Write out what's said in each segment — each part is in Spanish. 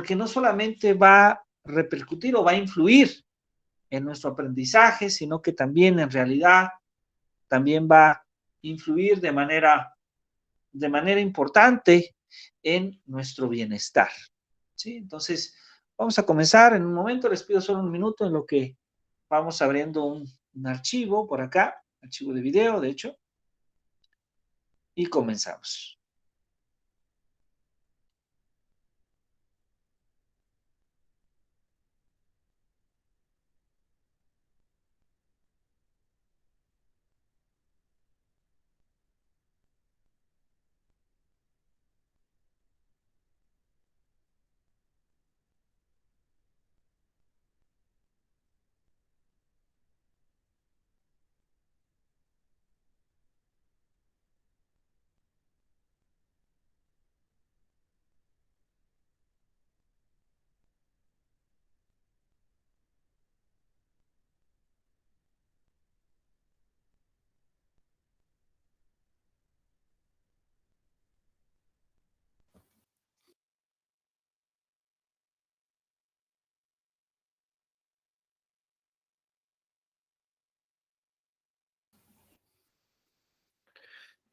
porque no solamente va a repercutir o va a influir en nuestro aprendizaje, sino que también en realidad también va a influir de manera importante en nuestro bienestar. ¿Sí? Entonces, vamos a comenzar en un momento, les pido solo un minuto en lo que vamos abriendo un archivo por acá, archivo de video, de hecho, y comenzamos.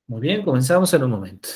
Muy bien, comenzamos en un momento.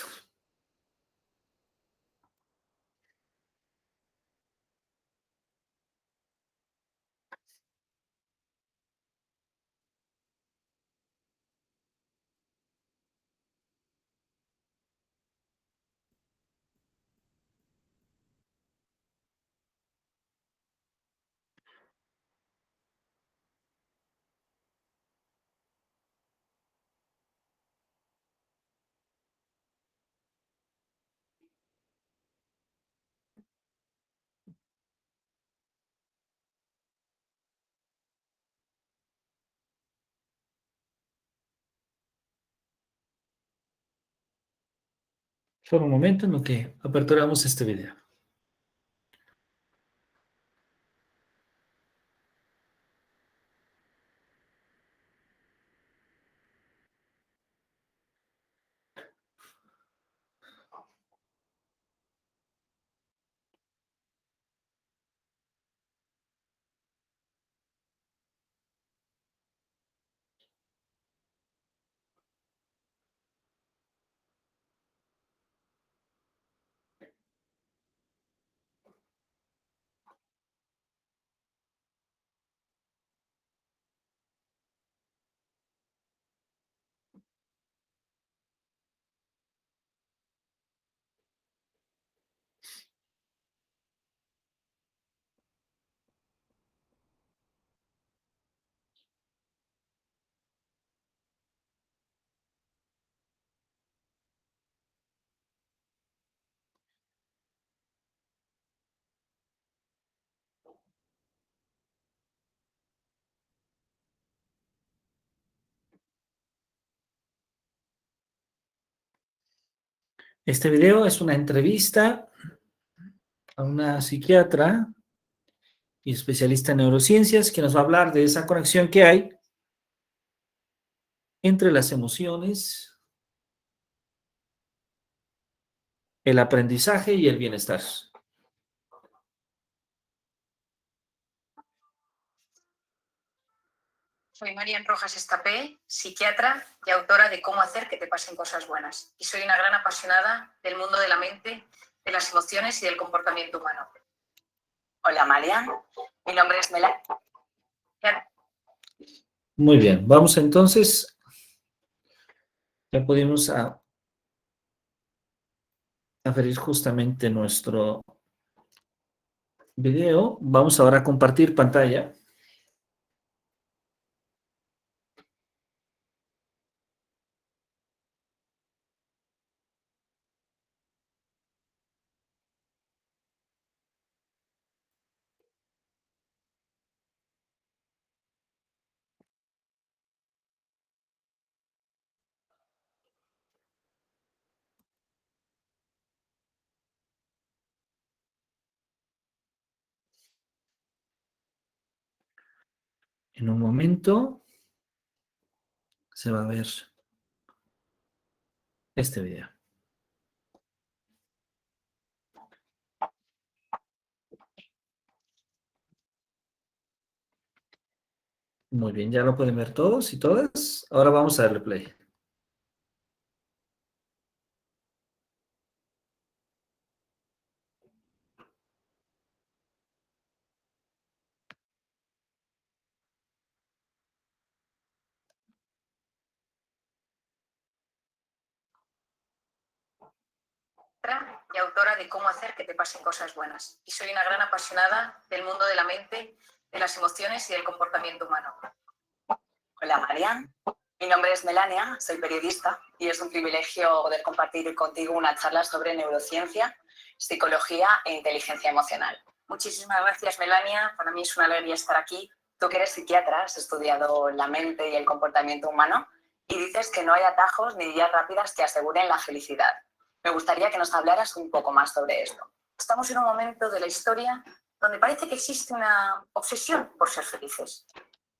Solo un momento en lo que aperturamos este video. Este video es una entrevista a una psiquiatra y especialista en neurociencias que nos va a hablar de esa conexión que hay entre las emociones, el aprendizaje y el bienestar. Soy Marian Rojas Estapé, psiquiatra y autora de Cómo hacer que te pasen cosas buenas. Y soy una gran apasionada del mundo de la mente, de las emociones y del comportamiento humano. Hola Marian, mi nombre es Mela. Muy bien, vamos entonces, ya pudimos abrir justamente nuestro video. Vamos ahora a compartir pantalla. En un momento se va a ver este video. Muy bien, ya lo pueden ver todos y todas. Ahora vamos a darle play. Y autora de Cómo hacer que te pasen cosas buenas. Y soy una gran apasionada del mundo de la mente, de las emociones y del comportamiento humano. Hola, Marian. Mi nombre es Melania, soy periodista y es un privilegio poder compartir contigo una charla sobre neurociencia, psicología e inteligencia emocional. Muchísimas gracias, Melania. Para mí es una alegría estar aquí. Tú que eres psiquiatra, has estudiado la mente y el comportamiento humano y dices que no hay atajos ni vías rápidas que aseguren la felicidad. Me gustaría que nos hablaras un poco más sobre esto. Estamos en un momento de la historia donde parece que existe una obsesión por ser felices.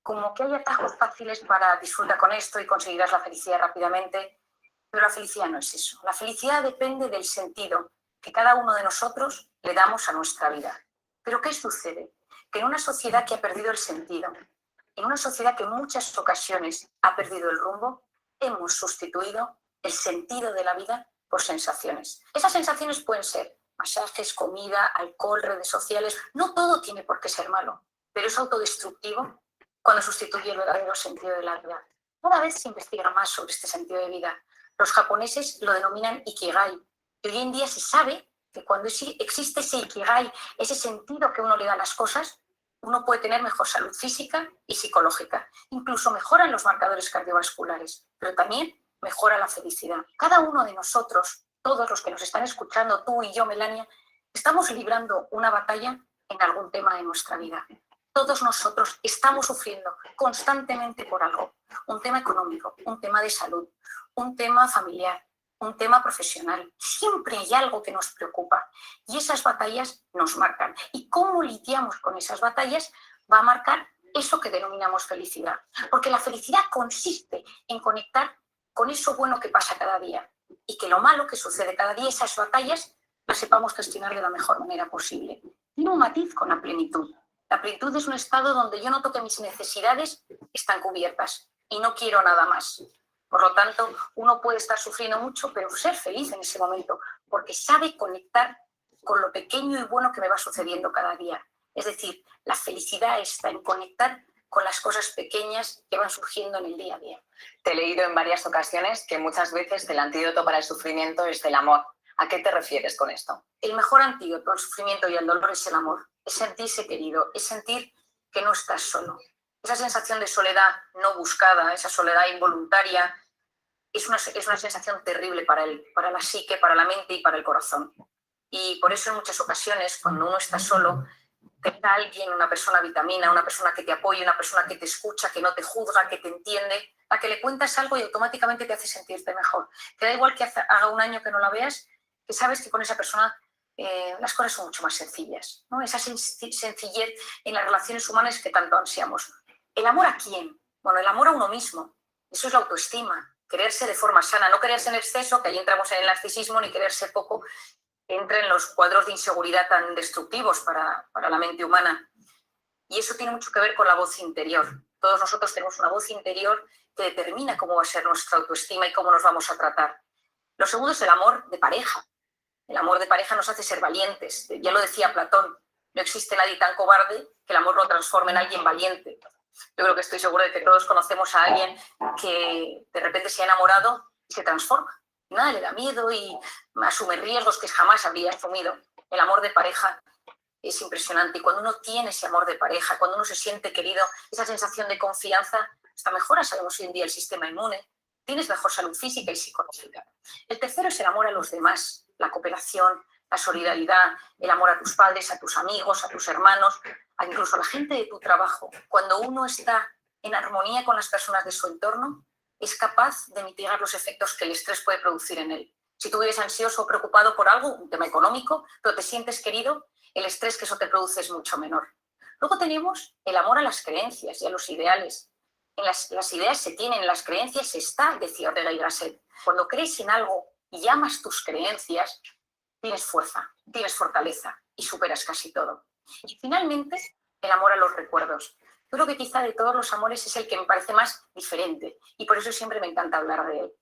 Como que hay atajos fáciles para disfrutar con esto y conseguirás la felicidad rápidamente, pero la felicidad no es eso. La felicidad depende del sentido que cada uno de nosotros le damos a nuestra vida. ¿Pero qué sucede? Que en una sociedad que ha perdido el sentido, en una sociedad que en muchas ocasiones ha perdido el rumbo, hemos sustituido el sentido de la vida por sensaciones. Esas sensaciones pueden ser masajes, comida, alcohol, redes sociales. No todo tiene por qué ser malo, pero es autodestructivo cuando sustituye el verdadero sentido de la vida. Cada vez se investiga más sobre este sentido de vida. Los japoneses lo denominan Ikigai. Y hoy en día se sabe que cuando existe ese Ikigai, ese sentido que uno le da a las cosas, uno puede tener mejor salud física y psicológica. Incluso mejoran los marcadores cardiovasculares, pero también mejora la felicidad. Cada uno de nosotros, todos los que nos están escuchando, tú y yo, Melania, estamos librando una batalla en algún tema de nuestra vida. Todos nosotros estamos sufriendo constantemente por algo. Un tema económico, un tema de salud, un tema familiar, un tema profesional. Siempre hay algo que nos preocupa y esas batallas nos marcan. Y cómo lidiamos con esas batallas va a marcar eso que denominamos felicidad. Porque la felicidad consiste en conectar con eso bueno que pasa cada día y que lo malo que sucede cada día, esas batallas, las sepamos gestionar de la mejor manera posible. Tiene un matiz con la plenitud. La plenitud es un estado donde yo noto que mis necesidades están cubiertas y no quiero nada más. Por lo tanto, uno puede estar sufriendo mucho, pero ser feliz en ese momento, porque sabe conectar con lo pequeño y bueno que me va sucediendo cada día. Es decir, la felicidad está en conectar con las cosas pequeñas que van surgiendo en el día a día. Te he leído en varias ocasiones que muchas veces el antídoto para el sufrimiento es el amor. ¿A qué te refieres con esto? El mejor antídoto al sufrimiento y al dolor es el amor. Es sentirse querido, es sentir que no estás solo. Esa sensación de soledad no buscada, esa soledad involuntaria, es una sensación terrible para la psique, para la mente y para el corazón. Y por eso en muchas ocasiones, cuando uno está solo, tener a alguien, una persona vitamina, una persona que te apoye, una persona que te escucha, que no te juzga, que te entiende, a que le cuentas algo y automáticamente te hace sentirte mejor. Te da igual que haga un año que no la veas, que sabes que con esa persona las cosas son mucho más sencillas, ¿no? Esa sencillez en las relaciones humanas que tanto ansiamos. ¿El amor a quién? Bueno, el amor a uno mismo. Eso es la autoestima. Quererse de forma sana, no quererse en exceso, que ahí entramos en el narcisismo, ni quererse poco, entra en los cuadros de inseguridad tan destructivos para la mente humana. Y eso tiene mucho que ver con la voz interior. Todos nosotros tenemos una voz interior que determina cómo va a ser nuestra autoestima y cómo nos vamos a tratar. Lo segundo es el amor de pareja. El amor de pareja nos hace ser valientes. Ya lo decía Platón, no existe nadie tan cobarde que el amor lo transforme en alguien valiente. Yo creo que estoy segura de que todos conocemos a alguien que de repente se ha enamorado y se transforma. Nada le da miedo y asume riesgos que jamás habría asumido. El amor de pareja es impresionante. Y cuando uno tiene ese amor de pareja, cuando uno se siente querido, esa sensación de confianza, hasta mejora, sabemos hoy en día, el sistema inmune. Tienes mejor salud física y psicológica. El tercero es el amor a los demás, la cooperación, la solidaridad, el amor a tus padres, a tus amigos, a tus hermanos, a incluso a la gente de tu trabajo. Cuando uno está en armonía con las personas de su entorno, es capaz de mitigar los efectos que el estrés puede producir en él. Si tú vives ansioso o preocupado por algo, un tema económico, pero te sientes querido, el estrés que eso te produce es mucho menor. Luego tenemos el amor a las creencias y a los ideales. Las ideas se tienen, las creencias se está, decía Ortega y Gasset. Cuando crees en algo y amas tus creencias, tienes fuerza, tienes fortaleza y superas casi todo. Y finalmente, el amor a los recuerdos. Yo creo que quizá de todos los amores es el que me parece más diferente y por eso siempre me encanta hablar de él.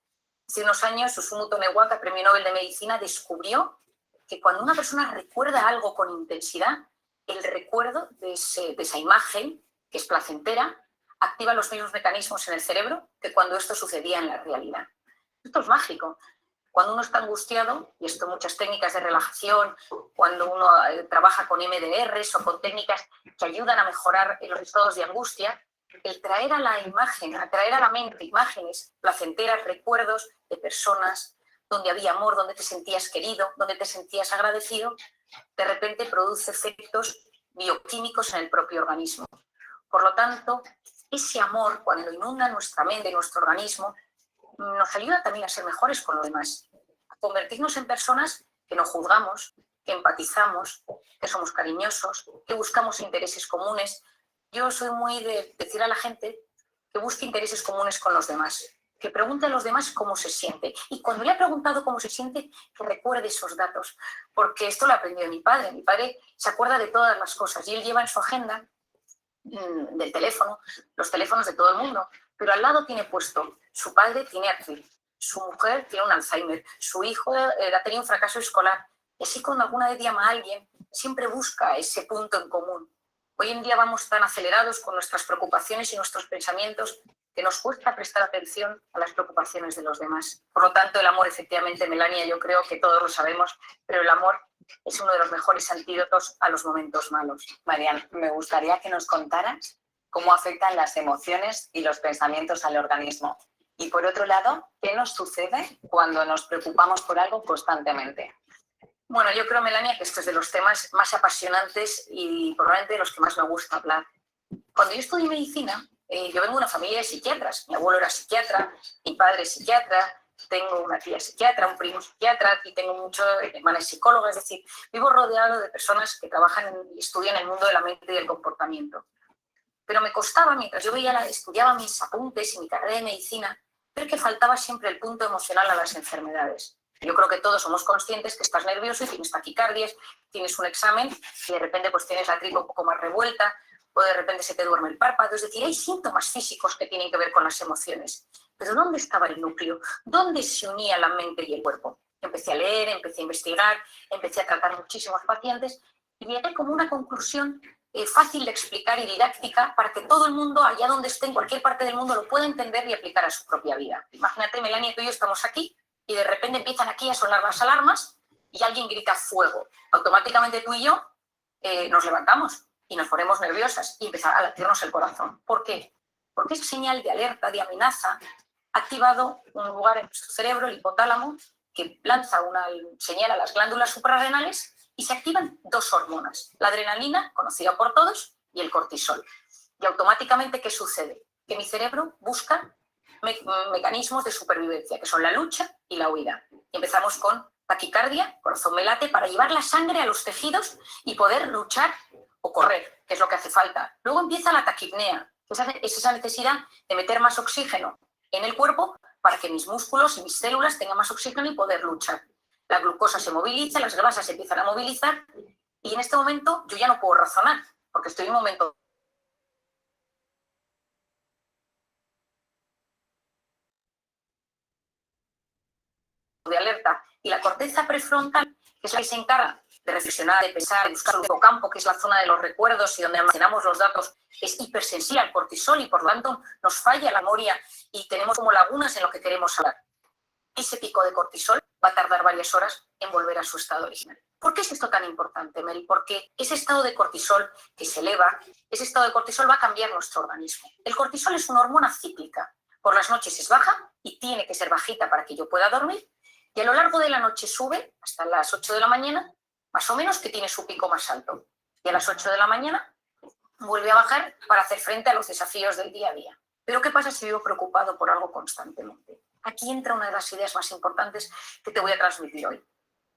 Hace unos años, Susumu Tonewaka, premio Nobel de Medicina, descubrió que cuando una persona recuerda algo con intensidad, el recuerdo de esa imagen, que es placentera, activa los mismos mecanismos en el cerebro que cuando esto sucedía en la realidad. Esto es mágico. Cuando uno está angustiado, y esto muchas técnicas de relajación, cuando uno trabaja con MDRs o con técnicas que ayudan a mejorar los estados de angustia, el traer a la imagen, a traer a la mente imágenes placenteras, recuerdos de personas donde había amor, donde te sentías querido, donde te sentías agradecido, de repente produce efectos bioquímicos en el propio organismo. Por lo tanto, ese amor, cuando inunda nuestra mente y nuestro organismo, nos ayuda también a ser mejores con los demás, a convertirnos en personas que no juzgamos, que empatizamos, que somos cariñosos, que buscamos intereses comunes. Yo soy muy de decir a la gente que busque intereses comunes con los demás, que pregunte a los demás cómo se siente. Y cuando le ha preguntado cómo se siente, que recuerde esos datos, porque esto lo aprendió de mi padre. Mi padre se acuerda de todas las cosas y él lleva en su agenda del teléfono, los teléfonos de todo el mundo, pero al lado tiene puesto, su padre tiene artritis, su mujer tiene un Alzheimer, su hijo ha tenido un fracaso escolar. Y así cuando alguna vez llama a alguien, siempre busca ese punto en común. Hoy en día vamos tan acelerados con nuestras preocupaciones y nuestros pensamientos que nos cuesta prestar atención a las preocupaciones de los demás. Por lo tanto, el amor, efectivamente, Melania, yo creo que todos lo sabemos, pero el amor es uno de los mejores antídotos a los momentos malos. Marian, me gustaría que nos contaras cómo afectan las emociones y los pensamientos al organismo. Y por otro lado, ¿qué nos sucede cuando nos preocupamos por algo constantemente? Bueno, yo creo, Melania, que esto es de los temas más apasionantes y probablemente de los que más me gusta hablar. Cuando yo estudié medicina, yo vengo de una familia de psiquiatras. Mi abuelo era psiquiatra, mi padre es psiquiatra, tengo una tía psiquiatra, un primo psiquiatra y tengo muchos hermanos psicólogos. Es decir, vivo rodeado de personas que trabajan y estudian el mundo de la mente y del comportamiento. Pero me costaba, mientras yo estudiaba mis apuntes y mi carrera de medicina, ver que faltaba siempre el punto emocional a las enfermedades. Yo creo que todos somos conscientes que estás nervioso y tienes taquicardias, tienes un examen y de repente pues tienes la tripa un poco más revuelta o de repente se te duerme el párpado. Es decir, hay síntomas físicos que tienen que ver con las emociones. Pero ¿dónde estaba el núcleo? ¿Dónde se unía la mente y el cuerpo? Empecé a leer, empecé a investigar, empecé a tratar muchísimos pacientes y llegué como una conclusión fácil de explicar y didáctica para que todo el mundo, allá donde esté, en cualquier parte del mundo, lo pueda entender y aplicar a su propia vida. Imagínate, Melania, tú y yo estamos aquí y de repente empiezan aquí a sonar las alarmas y alguien grita fuego. Automáticamente tú y yo nos levantamos y nos ponemos nerviosas y empieza a latirnos el corazón. ¿Por qué? Porque esa señal de alerta, de amenaza, ha activado un lugar en nuestro cerebro, el hipotálamo, que lanza una señal a las glándulas suprarrenales y se activan dos hormonas, la adrenalina, conocida por todos, y el cortisol. Y automáticamente, ¿qué sucede? Que mi cerebro busca mecanismos de supervivencia, que son la lucha y la huida. Y empezamos con taquicardia, corazón me late, para llevar la sangre a los tejidos y poder luchar o correr, que es lo que hace falta. Luego empieza la taquipnea, que es esa necesidad de meter más oxígeno en el cuerpo para que mis músculos y mis células tengan más oxígeno y poder luchar. La glucosa se moviliza, las grasas se empiezan a movilizar y en este momento yo ya no puedo razonar porque estoy en un momento de alerta. Y la corteza prefrontal, que es la que se encarga de reflexionar, de pensar, de buscar un hipocampo, que es la zona de los recuerdos y donde almacenamos los datos, es hipersensible al cortisol y por lo tanto nos falla la memoria y tenemos como lagunas en lo que queremos hablar. Ese pico de cortisol va a tardar varias horas en volver a su estado original. ¿Por qué es esto tan importante, Mel? Porque ese estado de cortisol que se eleva, ese estado de cortisol va a cambiar nuestro organismo. El cortisol es una hormona cíclica. Por las noches es baja y tiene que ser bajita para que yo pueda dormir. Y a lo largo de la noche sube hasta las 8 de la mañana, más o menos, que tiene su pico más alto. Y a las 8 de la mañana vuelve a bajar para hacer frente a los desafíos del día a día. Pero ¿qué pasa si vivo preocupado por algo constantemente? Aquí entra una de las ideas más importantes que te voy a transmitir hoy.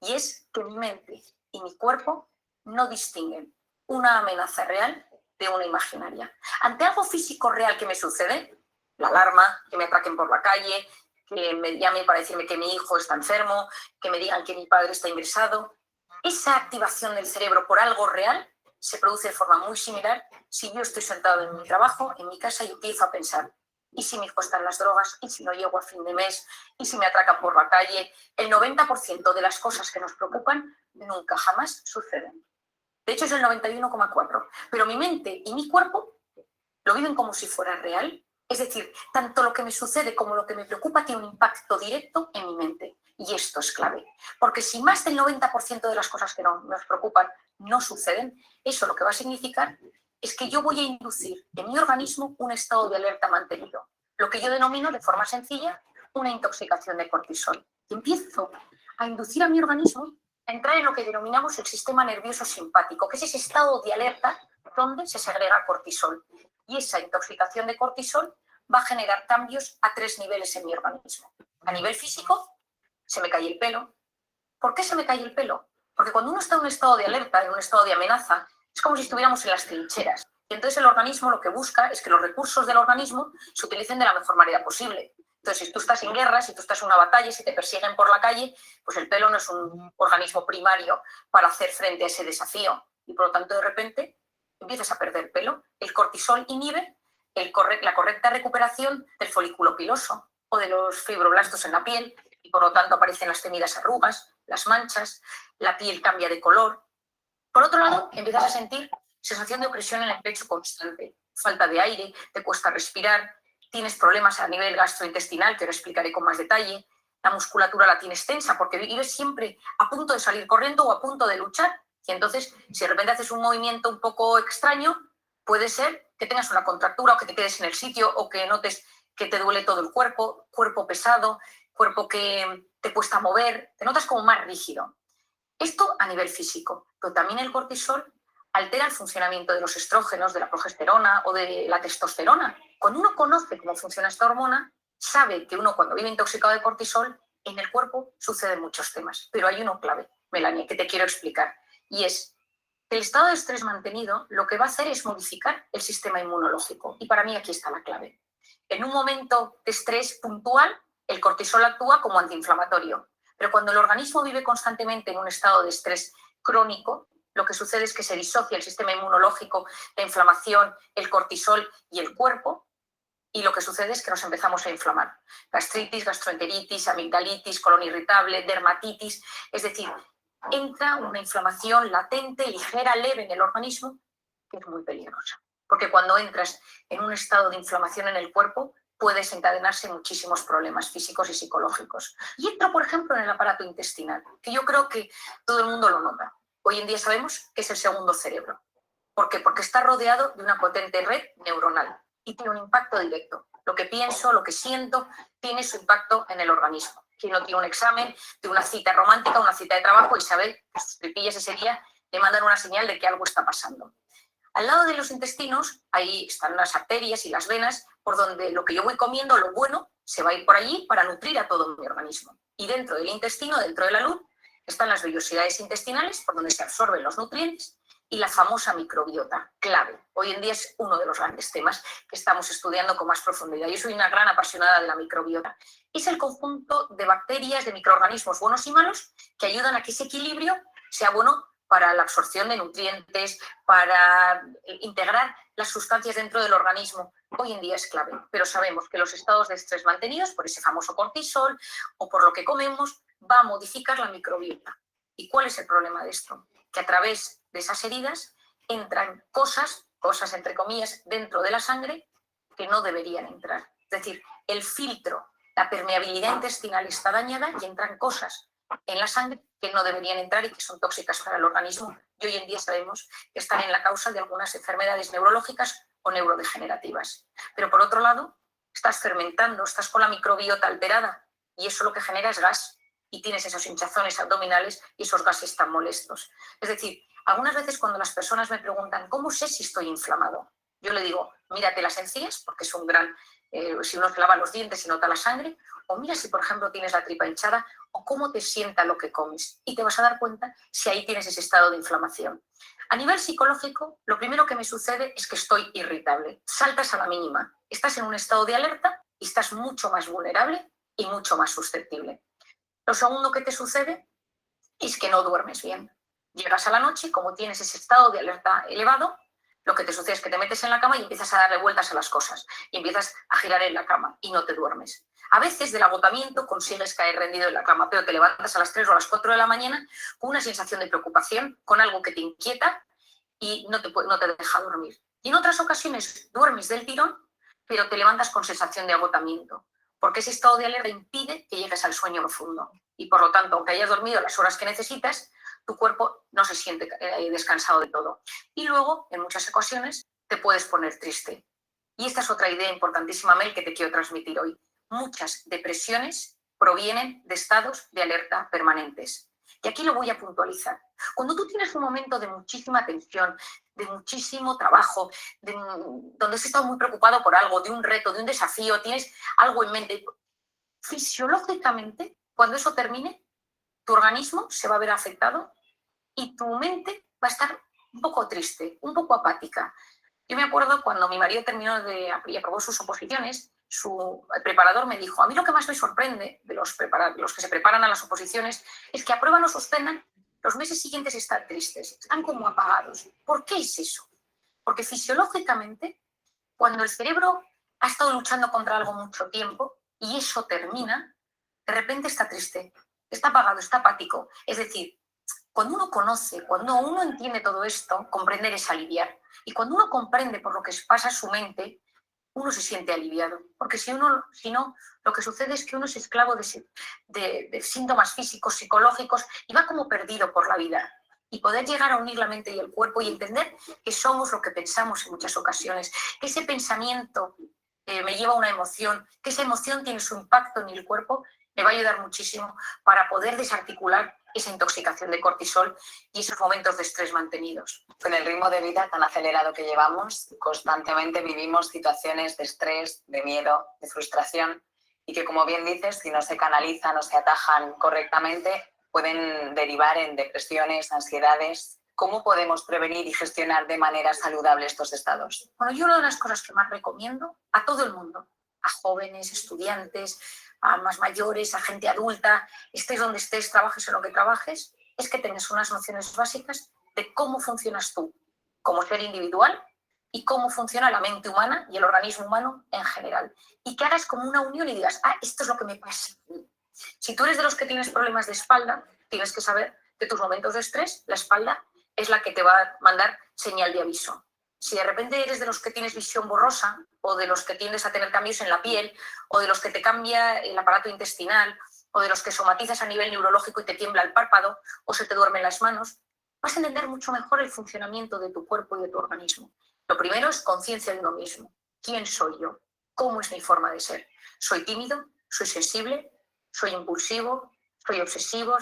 Y es que mi mente y mi cuerpo no distinguen una amenaza real de una imaginaria. Ante algo físico real que me sucede, la alarma, que me atraquen por la calle, que me llamen para decirme que mi hijo está enfermo, que me digan que mi padre está ingresado, esa activación del cerebro por algo real se produce de forma muy similar si yo estoy sentado en mi trabajo, en mi casa, y empiezo a pensar, ¿y si me cuestan las drogas? ¿Y si no llego a fin de mes? ¿Y si me atracan por la calle? El 90% de las cosas que nos preocupan nunca, jamás suceden. De hecho, es el 91,4%. Pero mi mente y mi cuerpo lo viven como si fuera real. Es decir, tanto lo que me sucede como lo que me preocupa tiene un impacto directo en mi mente. Y esto es clave. Porque si más del 90% de las cosas que nos preocupan no suceden, eso lo que va a significar es que yo voy a inducir en mi organismo un estado de alerta mantenido. Lo que yo denomino de forma sencilla una intoxicación de cortisol. Y empiezo a inducir a mi organismo a entrar en lo que denominamos el sistema nervioso simpático, que es ese estado de alerta donde se segrega cortisol. Y esa intoxicación de cortisol va a generar cambios a 3 niveles en mi organismo. A nivel físico, se me cae el pelo. ¿Por qué se me cae el pelo? Porque cuando uno está en un estado de alerta, en un estado de amenaza, es como si estuviéramos en las trincheras. Y entonces el organismo lo que busca es que los recursos del organismo se utilicen de la mejor manera posible. Entonces, si tú estás en guerra, si tú estás en una batalla, si te persiguen por la calle, pues el pelo no es un organismo primario para hacer frente a ese desafío. Y por lo tanto, de repente, empiezas a perder pelo. El cortisol inhibe la correcta recuperación del folículo piloso o de los fibroblastos en la piel, y por lo tanto aparecen las temidas arrugas, las manchas, la piel cambia de color. Por otro lado, empiezas a sentir sensación de opresión en el pecho constante, falta de aire, te cuesta respirar, tienes problemas a nivel gastrointestinal, que lo explicaré con más detalle, la musculatura la tienes tensa porque vives siempre a punto de salir corriendo o a punto de luchar. Y entonces, si de repente haces un movimiento un poco extraño, puede ser que tengas una contractura o que te quedes en el sitio o que notes que te duele todo el cuerpo, cuerpo pesado, cuerpo que te cuesta mover, te notas como más rígido. Esto a nivel físico, pero también el cortisol altera el funcionamiento de los estrógenos, de la progesterona o de la testosterona. Cuando uno conoce cómo funciona esta hormona, sabe que uno cuando vive intoxicado de cortisol, en el cuerpo suceden muchos temas. Pero hay uno clave, Melania, que te quiero explicar. Y es que el estado de estrés mantenido lo que va a hacer es modificar el sistema inmunológico. Y para mí aquí está la clave. En un momento de estrés puntual, el cortisol actúa como antiinflamatorio. Pero cuando el organismo vive constantemente en un estado de estrés crónico, lo que sucede es que se disocia el sistema inmunológico, la inflamación, el cortisol y el cuerpo, y lo que sucede es que nos empezamos a inflamar. Gastritis, gastroenteritis, amigdalitis, colon irritable, dermatitis, es decir, entra una inflamación latente, ligera, leve en el organismo, que es muy peligrosa. Porque cuando entras en un estado de inflamación en el cuerpo, puede desencadenarse muchísimos problemas físicos y psicológicos. Y entra, por ejemplo, en el aparato intestinal, que yo creo que todo el mundo lo nota. Hoy en día sabemos que es el segundo cerebro. ¿Por qué? Porque está rodeado de una potente red neuronal y tiene un impacto directo. Lo que pienso, lo que siento, tiene su impacto en el organismo. Quien no tiene un examen, de una cita romántica, una cita de trabajo y sabe que sus tripillas ese día le mandan una señal de que algo está pasando. Al lado de los intestinos, ahí están las arterias y las venas, por donde lo que yo voy comiendo, lo bueno, se va a ir por allí para nutrir a todo mi organismo. Y dentro del intestino, dentro de la luz, están las vellosidades intestinales, por donde se absorben los nutrientes, y la famosa microbiota, clave. Hoy en día es uno de los grandes temas que estamos estudiando con más profundidad. Yo soy una gran apasionada de la microbiota. Es el conjunto de bacterias, de microorganismos buenos y malos que ayudan a que ese equilibrio sea bueno para la absorción de nutrientes, para integrar las sustancias dentro del organismo. Hoy en día es clave, pero sabemos que los estados de estrés mantenidos por ese famoso cortisol o por lo que comemos va a modificar la microbiota. ¿Y cuál es el problema de esto? Que a través de esas heridas entran cosas entre comillas, dentro de la sangre que no deberían entrar. Es decir, el filtro, la permeabilidad intestinal está dañada y entran cosas en la sangre que no deberían entrar y que son tóxicas para el organismo. Y hoy en día sabemos que están en la causa de algunas enfermedades neurológicas o neurodegenerativas. Pero por otro lado, estás fermentando, estás con la microbiota alterada y eso lo que genera es gas y tienes esos hinchazones abdominales y esos gases tan molestos. Es decir, algunas veces cuando las personas me preguntan ¿cómo sé si estoy inflamado? Yo le digo, mírate las encías, porque es un gran... si uno se lava los dientes y nota la sangre, o mira si, por ejemplo, tienes la tripa hinchada, o cómo te sienta lo que comes. Y te vas a dar cuenta si ahí tienes ese estado de inflamación. A nivel psicológico, lo primero que me sucede es que estoy irritable. Saltas a la mínima. Estás en un estado de alerta y estás mucho más vulnerable y mucho más susceptible. Lo segundo que te sucede es que no duermes bien. Llegas a la noche, como tienes ese estado de alerta elevado, lo que te sucede es que te metes en la cama y empiezas a darle vueltas a las cosas y empiezas a girar en la cama y no te duermes. A veces del agotamiento consigues caer rendido en la cama, pero te levantas a las 3 o a las 4 de la mañana con una sensación de preocupación, con algo que te inquieta y no te deja dormir. Y en otras ocasiones duermes del tirón, pero te levantas con sensación de agotamiento, porque ese estado de alerta impide que llegues al sueño profundo. Y por lo tanto, aunque hayas dormido las horas que necesitas, tu cuerpo no se siente descansado de todo. Y luego, en muchas ocasiones, te puedes poner triste. Y esta es otra idea importantísima, Mel, que te quiero transmitir hoy. Muchas depresiones provienen de estados de alerta permanentes. Y aquí lo voy a puntualizar. Cuando tú tienes un momento de muchísima tensión, de muchísimo trabajo, donde has estado muy preocupado por algo, de un reto, de un desafío, tienes algo en mente, fisiológicamente, cuando eso termine, tu organismo se va a ver afectado y tu mente va a estar un poco triste, un poco apática. Yo me acuerdo cuando mi marido terminó y aprobó sus oposiciones, el preparador me dijo, a mí lo que más me sorprende de los que se preparan a las oposiciones es que aprueban o suspendan, los meses siguientes están tristes, están como apagados. ¿Por qué es eso? Porque fisiológicamente, cuando el cerebro ha estado luchando contra algo mucho tiempo y eso termina, de repente está triste, está apagado, está apático. Es decir, cuando uno conoce, cuando uno entiende todo esto, comprender es aliviar. Y cuando uno comprende por lo que pasa en su mente, uno se siente aliviado. Porque si no, lo que sucede es que uno es esclavo de síntomas físicos, psicológicos, y va como perdido por la vida. Y poder llegar a unir la mente y el cuerpo y entender que somos lo que pensamos en muchas ocasiones, que ese pensamiento me lleva a una emoción, que esa emoción tiene su impacto en el cuerpo, me va a ayudar muchísimo para poder desarticular esa intoxicación de cortisol y esos momentos de estrés mantenidos. Con el ritmo de vida tan acelerado que llevamos, constantemente vivimos situaciones de estrés, de miedo, de frustración y que, como bien dices, si no se canalizan o se atajan correctamente, pueden derivar en depresiones, ansiedades. ¿Cómo podemos prevenir y gestionar de manera saludable estos estados? Bueno, yo una de las cosas que más recomiendo a todo el mundo, a jóvenes, estudiantes, a más mayores, a gente adulta, estés donde estés, trabajes en lo que trabajes, es que tengas unas nociones básicas de cómo funcionas tú como ser individual y cómo funciona la mente humana y el organismo humano en general. Y que hagas como una unión y digas, esto es lo que me pasa. Si tú eres de los que tienes problemas de espalda, tienes que saber que tus momentos de estrés, la espalda es la que te va a mandar señal de aviso. Si de repente eres de los que tienes visión borrosa o de los que tiendes a tener cambios en la piel o de los que te cambia el aparato intestinal o de los que somatizas a nivel neurológico y te tiembla el párpado o se te duermen las manos, vas a entender mucho mejor el funcionamiento de tu cuerpo y de tu organismo. Lo primero es conciencia de uno mismo. ¿Quién soy yo? ¿Cómo es mi forma de ser? ¿Soy tímido? ¿Soy sensible? ¿Soy impulsivo? ¿Soy obsesivo?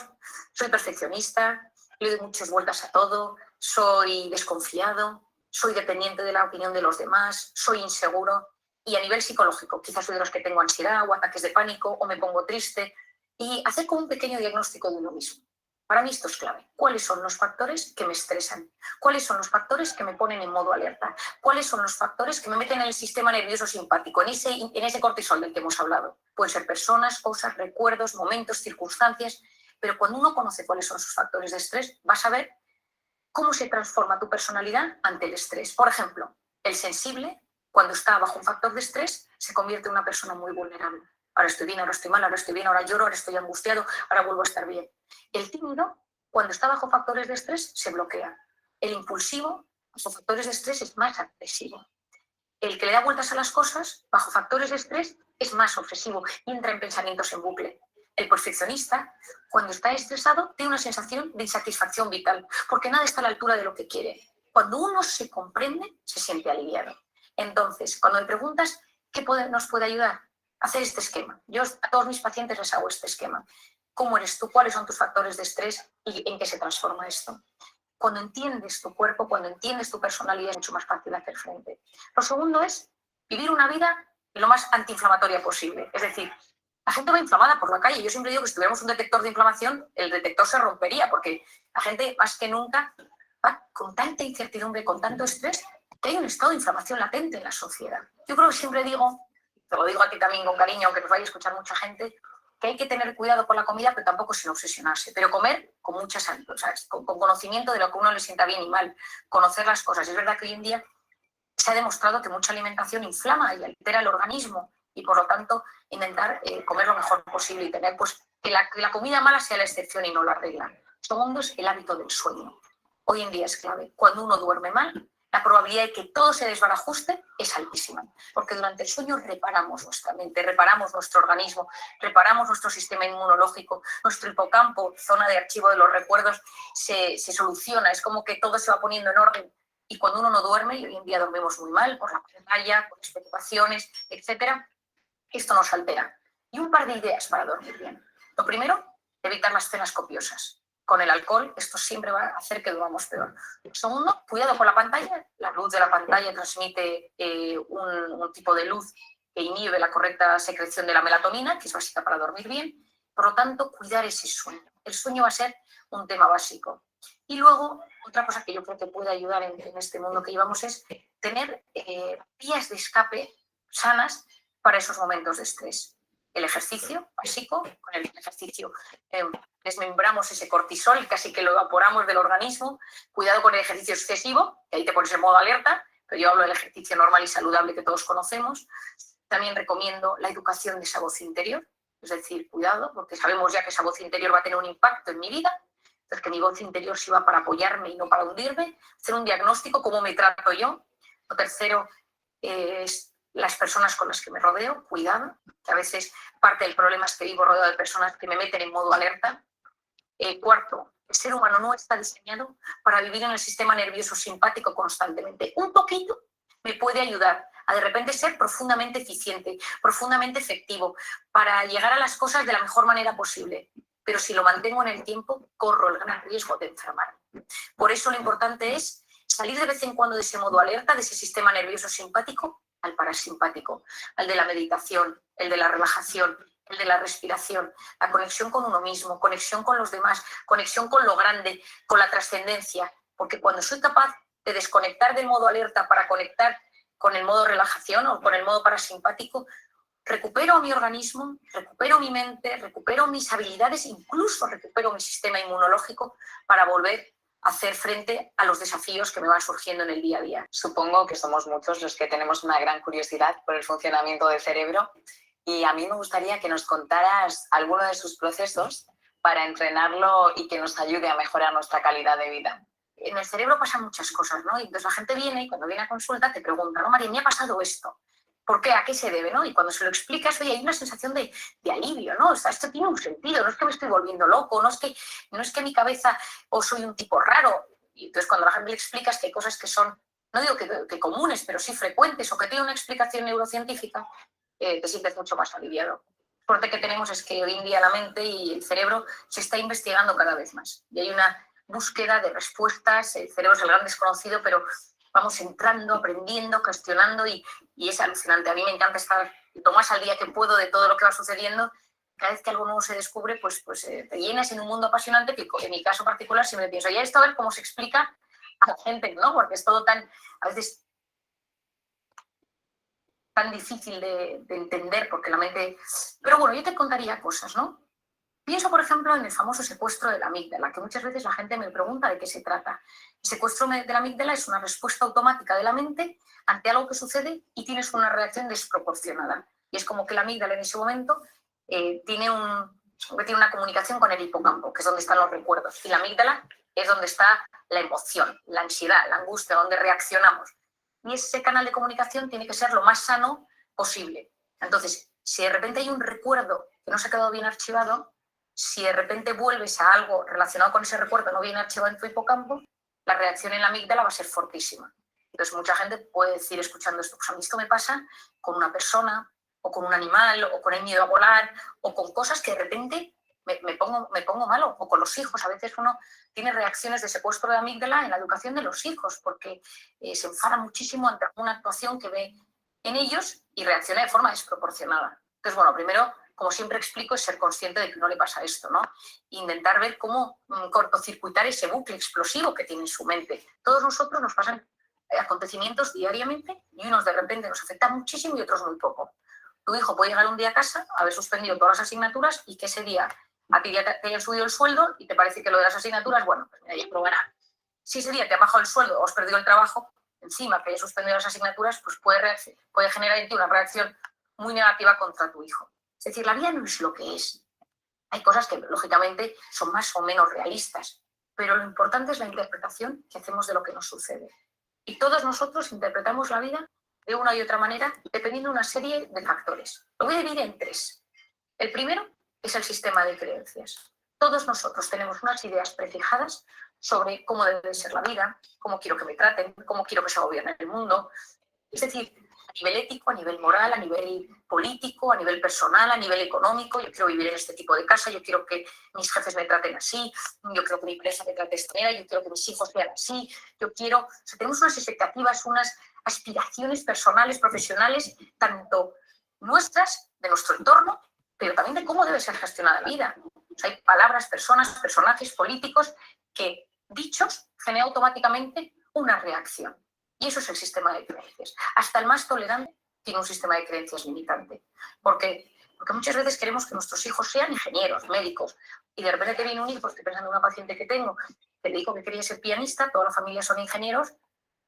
¿Soy perfeccionista? ¿Le doy muchas vueltas a todo? ¿Soy desconfiado? ¿Soy dependiente de la opinión de los demás? ¿Soy inseguro? Y a nivel psicológico, quizás soy de los que tengo ansiedad o ataques de pánico o me pongo triste. Y hacer como un pequeño diagnóstico de uno mismo. Para mí esto es clave. ¿Cuáles son los factores que me estresan? ¿Cuáles son los factores que me ponen en modo alerta? ¿Cuáles son los factores que me meten en el sistema nervioso simpático, en ese cortisol del que hemos hablado? Pueden ser personas, cosas, recuerdos, momentos, circunstancias, pero cuando uno conoce cuáles son sus factores de estrés, vas a ver cómo se transforma tu personalidad ante el estrés. Por ejemplo, el sensible, cuando está bajo un factor de estrés, se convierte en una persona muy vulnerable. Ahora estoy bien, ahora estoy mal, ahora estoy bien, ahora lloro, ahora estoy angustiado, ahora vuelvo a estar bien. El tímido, cuando está bajo factores de estrés, se bloquea. El impulsivo, bajo factores de estrés, es más agresivo. El que le da vueltas a las cosas, bajo factores de estrés, es más obsesivo y entra en pensamientos en bucle. El perfeccionista, cuando está estresado, tiene una sensación de insatisfacción vital, porque nada está a la altura de lo que quiere. Cuando uno se comprende, se siente aliviado. Entonces, cuando me preguntas qué nos puede ayudar, hacer este esquema. Yo a todos mis pacientes les hago este esquema. ¿Cómo eres tú? ¿Cuáles son tus factores de estrés? ¿Y en qué se transforma esto? Cuando entiendes tu cuerpo, cuando entiendes tu personalidad, es mucho más fácil hacer frente. Lo segundo es vivir una vida lo más antiinflamatoria posible. Es decir, la gente va inflamada por la calle. Yo siempre digo que si tuviéramos un detector de inflamación, el detector se rompería, porque la gente más que nunca va con tanta incertidumbre, con tanto estrés, que hay un estado de inflamación latente en la sociedad. Yo creo que siempre digo, te lo digo a ti también con cariño, aunque nos vaya a escuchar mucha gente, que hay que tener cuidado con la comida, pero tampoco sin obsesionarse. Pero comer con mucha salud, ¿sabes? Con conocimiento de lo que a uno le sienta bien y mal, conocer las cosas. Es verdad que hoy en día se ha demostrado que mucha alimentación inflama y altera el organismo y, por lo tanto, intentar comer lo mejor posible y tener, pues, que la comida mala sea la excepción y no la regla. Segundo es el hábito del sueño. Hoy en día es clave. Cuando uno duerme mal, la probabilidad de que todo se desbarajuste es altísima, porque durante el sueño reparamos nuestra mente, reparamos nuestro organismo, reparamos nuestro sistema inmunológico, nuestro hipocampo, zona de archivo de los recuerdos, se soluciona, es como que todo se va poniendo en orden. Y cuando uno no duerme, y hoy en día dormimos muy mal, por la pantalla, por especulaciones, etcétera, esto nos altera. Y un par de ideas para dormir bien. Lo primero, evitar las cenas copiosas. Con el alcohol, esto siempre va a hacer que durmamos peor. Segundo, cuidado con la pantalla. La luz de la pantalla transmite un tipo de luz que inhibe la correcta secreción de la melatonina, que es básica para dormir bien. Por lo tanto, cuidar ese sueño. El sueño va a ser un tema básico. Y luego, otra cosa que yo creo que puede ayudar en este mundo que llevamos es tener vías de escape sanas para esos momentos de estrés. El ejercicio básico, con el ejercicio desmembramos ese cortisol y casi que lo evaporamos del organismo. Cuidado con el ejercicio excesivo, que ahí te pones en modo alerta, pero yo hablo del ejercicio normal y saludable que todos conocemos. También recomiendo la educación de esa voz interior, es decir, cuidado, porque sabemos ya que esa voz interior va a tener un impacto en mi vida, entonces que mi voz interior sirva para apoyarme y no para hundirme, hacer un diagnóstico, cómo me trato yo. Lo tercero es las personas con las que me rodeo, cuidado, que a veces parte del problema es que vivo rodeado de personas que me meten en modo alerta. Cuarto, el ser humano no está diseñado para vivir en el sistema nervioso simpático constantemente. Un poquito me puede ayudar a de repente ser profundamente eficiente, profundamente efectivo, para llegar a las cosas de la mejor manera posible. Pero si lo mantengo en el tiempo, corro el gran riesgo de enfermar. Por eso lo importante es salir de vez en cuando de ese modo alerta, de ese sistema nervioso simpático, al parasimpático, al de la meditación, el de la relajación, el de la respiración, la conexión con uno mismo, conexión con los demás, conexión con lo grande, con la trascendencia, porque cuando soy capaz de desconectar del modo alerta para conectar con el modo relajación o con el modo parasimpático, recupero mi organismo, recupero mi mente, recupero mis habilidades, incluso recupero mi sistema inmunológico para volver a hacer frente a los desafíos que me van surgiendo en el día a día. Supongo que somos muchos los que tenemos una gran curiosidad por el funcionamiento del cerebro y a mí me gustaría que nos contaras alguno de sus procesos para entrenarlo y que nos ayude a mejorar nuestra calidad de vida. En el cerebro pasan muchas cosas, ¿no? Y entonces la gente viene y cuando viene a consulta te pregunta, ¿no, María, me ha pasado esto? ¿Por qué? ¿A qué se debe? ¿No? Y cuando se lo explicas, oye, hay una sensación de alivio, ¿no? O sea, esto tiene un sentido, no es que me estoy volviendo loco, no es que mi cabeza o soy un tipo raro. Y entonces cuando a la gente le explicas que hay cosas que son, no digo que comunes, pero sí frecuentes o que tienen una explicación neurocientífica, te sientes mucho más aliviado. La suerte que tenemos es que hoy en día la mente y el cerebro se está investigando cada vez más. Y hay una búsqueda de respuestas, el cerebro es el gran desconocido, pero vamos entrando, aprendiendo, gestionando y es alucinante. A mí me encanta estar lo más al día que puedo de todo lo que va sucediendo. Cada vez que algo nuevo se descubre, pues te llenas en un mundo apasionante que en mi caso particular siempre pienso, ya esto a ver cómo se explica a la gente, ¿no? Porque es todo tan, a veces, tan difícil de entender porque la mente... Pero bueno, yo te contaría cosas, ¿no? Pienso, por ejemplo, en el famoso secuestro de la amígdala, que muchas veces la gente me pregunta de qué se trata. El secuestro de la amígdala es una respuesta automática de la mente ante algo que sucede y tienes una reacción desproporcionada. Y es como que la amígdala en ese momento tiene una comunicación con el hipocampo, que es donde están los recuerdos. Y la amígdala es donde está la emoción, la ansiedad, la angustia, donde reaccionamos. Y ese canal de comunicación tiene que ser lo más sano posible. Entonces, si de repente hay un recuerdo que no se ha quedado bien archivado, si de repente vuelves a algo relacionado con ese recuerdo no bien archivado en tu hipocampo, la reacción en la amígdala va a ser fortísima. Entonces, mucha gente puede decir, escuchando esto, pues a mí esto me pasa con una persona, o con un animal, o con el miedo a volar, o con cosas que de repente me pongo malo, o con los hijos. A veces uno tiene reacciones de secuestro de amígdala en la educación de los hijos, porque se enfada muchísimo ante una actuación que ve en ellos y reacciona de forma desproporcionada. Entonces, bueno, primero, como siempre explico, es ser consciente de que no le pasa esto, ¿no? Intentar ver cómo cortocircuitar ese bucle explosivo que tiene en su mente. Todos nosotros nos pasan acontecimientos diariamente y unos de repente nos afectan muchísimo y otros muy poco. Tu hijo puede llegar un día a casa, haber suspendido todas las asignaturas y que ese día a ti ya te hayan subido el sueldo y te parece que lo de las asignaturas, bueno, pues mira, ya probará. Si ese día te ha bajado el sueldo o has perdido el trabajo, encima que hayas suspendido las asignaturas, pues puede generar en ti una reacción muy negativa contra tu hijo. Es decir, la vida no es lo que es. Hay cosas que, lógicamente, son más o menos realistas, pero lo importante es la interpretación que hacemos de lo que nos sucede. Y todos nosotros interpretamos la vida de una y otra manera, dependiendo de una serie de factores. Lo voy a dividir en 3. El primero es el sistema de creencias. Todos nosotros tenemos unas ideas prefijadas sobre cómo debe ser la vida, cómo quiero que me traten, cómo quiero que se gobierne el mundo. Es decir, a nivel ético, a nivel moral, a nivel político, a nivel personal, a nivel económico. Yo quiero vivir en este tipo de casa, yo quiero que mis jefes me traten así, yo quiero que mi empresa me trate de esta manera, yo quiero que mis hijos sean así, yo quiero... O sea, tenemos unas expectativas, unas aspiraciones personales, profesionales, tanto nuestras, de nuestro entorno, pero también de cómo debe ser gestionada la vida. O sea, hay palabras, personas, personajes políticos que, dichos, generan automáticamente una reacción. Y eso es el sistema de creencias. Hasta el más tolerante tiene un sistema de creencias limitante. Porque muchas veces queremos que nuestros hijos sean ingenieros, médicos, y de repente te viene un hijo, estoy pensando en una paciente que tengo, que le dijo que quería ser pianista, toda la familia son ingenieros,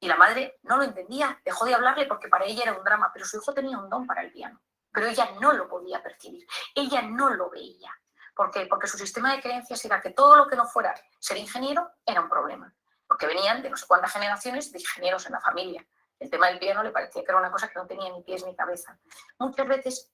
y la madre no lo entendía, dejó de hablarle porque para ella era un drama, pero su hijo tenía un don para el piano. Pero ella no lo podía percibir, ella no lo veía. ¿Por qué? Porque su sistema de creencias era que todo lo que no fuera ser ingeniero era un problema. Porque venían de no sé cuántas generaciones de ingenieros en la familia. El tema del piano le parecía que era una cosa que no tenía ni pies ni cabeza. Muchas veces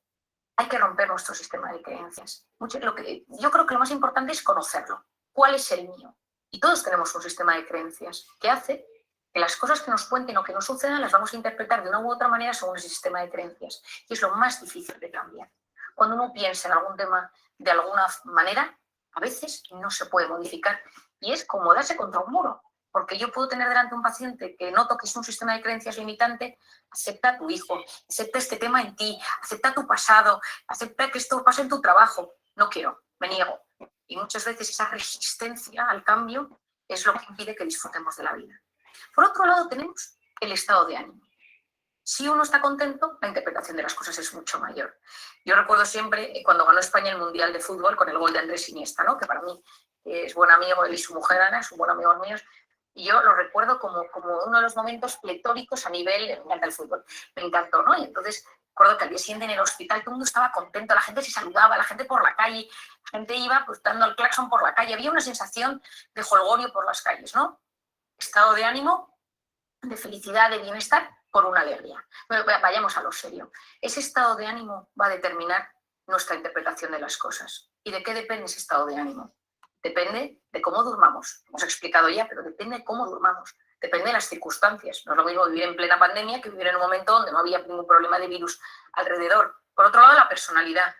hay que romper nuestro sistema de creencias. Yo creo que lo más importante es conocerlo. ¿Cuál es el mío? Y todos tenemos un sistema de creencias que hace que las cosas que nos cuenten o que nos sucedan las vamos a interpretar de una u otra manera según ese sistema de creencias. Y es lo más difícil de cambiar. Cuando uno piensa en algún tema de alguna manera, a veces no se puede modificar. Y es como darse contra un muro. Porque yo puedo tener delante un paciente que noto que es un sistema de creencias limitante, acepta a tu hijo, acepta este tema en ti, acepta tu pasado, acepta que esto pase en tu trabajo. No quiero, me niego. Y muchas veces esa resistencia al cambio es lo que impide que disfrutemos de la vida. Por otro lado, tenemos el estado de ánimo. Si uno está contento, la interpretación de las cosas es mucho mayor. Yo recuerdo siempre cuando ganó España el Mundial de Fútbol con el gol de Andrés Iniesta, ¿no? Que para mí es buen amigo, él y su mujer Ana, es un buen amigo mío. Y yo lo recuerdo como uno de los momentos pletóricos a nivel, me encanta el fútbol, me encantó, ¿no? Y entonces recuerdo que al día siguiente en el hospital todo el mundo estaba contento, la gente se saludaba, la gente por la calle, la gente iba pues dando el claxon por la calle, había una sensación de jolgorio por las calles, ¿no? Estado de ánimo, de felicidad, de bienestar, por una alegría. Pero vayamos a lo serio. Ese estado de ánimo va a determinar nuestra interpretación de las cosas. ¿Y de qué depende ese estado de ánimo? Depende de cómo durmamos. Hemos explicado ya, pero depende de cómo durmamos. Depende de las circunstancias. No es lo mismo vivir en plena pandemia que vivir en un momento donde no había ningún problema de virus alrededor. Por otro lado, la personalidad.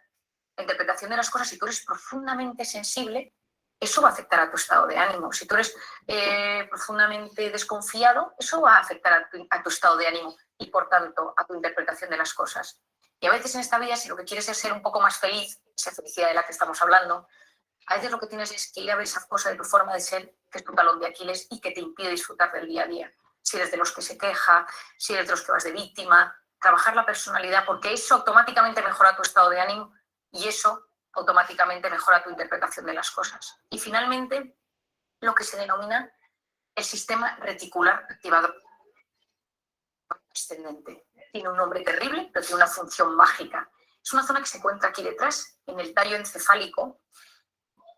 La interpretación de las cosas, si tú eres profundamente sensible, eso va a afectar a tu estado de ánimo. Si tú eres profundamente desconfiado, eso va a afectar a tu estado de ánimo y, por tanto, a tu interpretación de las cosas. Y a veces en esta vida, si lo que quieres es ser un poco más feliz, esa felicidad de la que estamos hablando, a veces lo que tienes es que ir a ver esa cosa de tu forma de ser, que es tu talón de Aquiles y que te impide disfrutar del día a día. Si eres de los que se queja, si eres de los que vas de víctima, trabajar la personalidad, porque eso automáticamente mejora tu estado de ánimo y eso automáticamente mejora tu interpretación de las cosas. Y finalmente, lo que se denomina el sistema reticular activador ascendente. Tiene un nombre terrible, pero tiene una función mágica. Es una zona que se encuentra aquí detrás, en el tallo encefálico,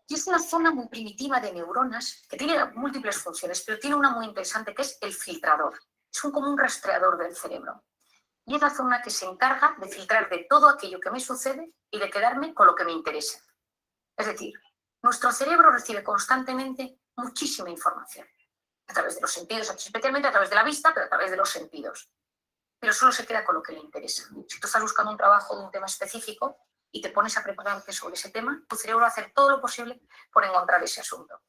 y es una zona muy primitiva de neuronas que tiene múltiples funciones, pero tiene una muy interesante que es el filtrador. Es como un rastreador del cerebro. Y es la zona que se encarga de filtrar de todo aquello que me sucede y de quedarme con lo que me interesa. Es decir, nuestro cerebro recibe constantemente muchísima información a través de los sentidos, especialmente a través de la vista, pero a través de los sentidos. Pero solo se queda con lo que le interesa. Si tú estás buscando un trabajo de un tema específico y te pones a prepararte sobre ese tema, tu cerebro va a hacer todo lo posible por encontrar ese asunto.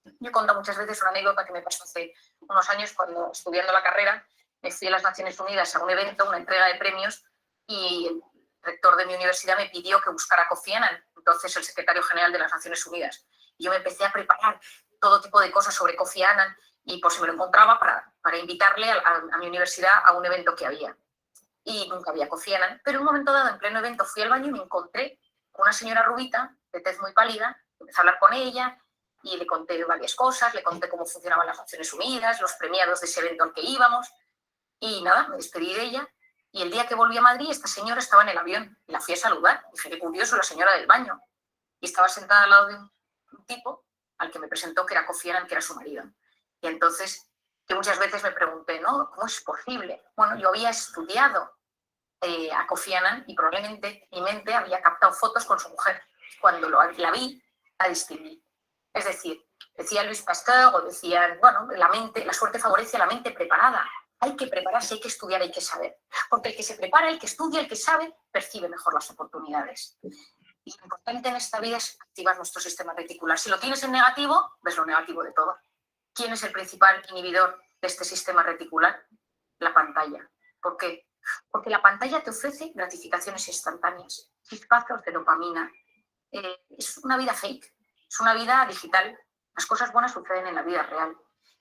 Yo he contado muchas veces una anécdota que me pasó hace unos años cuando, estudiando la carrera, me fui a las Naciones Unidas a un evento, una entrega de premios, y el rector de mi universidad me pidió que buscara a Kofi Annan, entonces el secretario general de las Naciones Unidas. Y yo me empecé a preparar todo tipo de cosas sobre Kofi Annan y por si me lo encontraba para invitarle a mi universidad a un evento que había. y nunca vi a Kofi Annan, pero en un momento dado, en pleno evento, fui al baño y me encontré con una señora rubita, de tez muy pálida, empecé a hablar con ella y le conté varias cosas, le conté cómo funcionaban las Naciones Unidas, los premiados de ese evento al que íbamos, y nada, me despedí de ella. Y el día que volví a Madrid, esta señora estaba en el avión y la fui a saludar. Dije, qué curioso, la señora del baño. Y estaba sentada al lado de un tipo al que me presentó que era Kofi Annan, que era su marido. Y entonces, yo muchas veces me pregunté, ¿no? ¿Cómo es posible? Bueno, yo había estudiado a Kofi Annan y probablemente mi mente había captado fotos con su mujer. Cuando la vi, la distinguí. Es decir, decía Louis Pasteur o decían, bueno, la suerte favorece a la mente preparada. Hay que prepararse, hay que estudiar, hay que saber. Porque el que se prepara, el que estudia, el que sabe, percibe mejor las oportunidades. Y lo importante en esta vida es activar nuestro sistema reticular. Si lo tienes en negativo, ves lo negativo de todo. ¿Quién es el principal inhibidor de este sistema reticular? La pantalla. ¿Por qué? Porque la pantalla te ofrece gratificaciones instantáneas, chispazos de dopamina. Es una vida fake, es una vida digital. Las cosas buenas suceden en la vida real.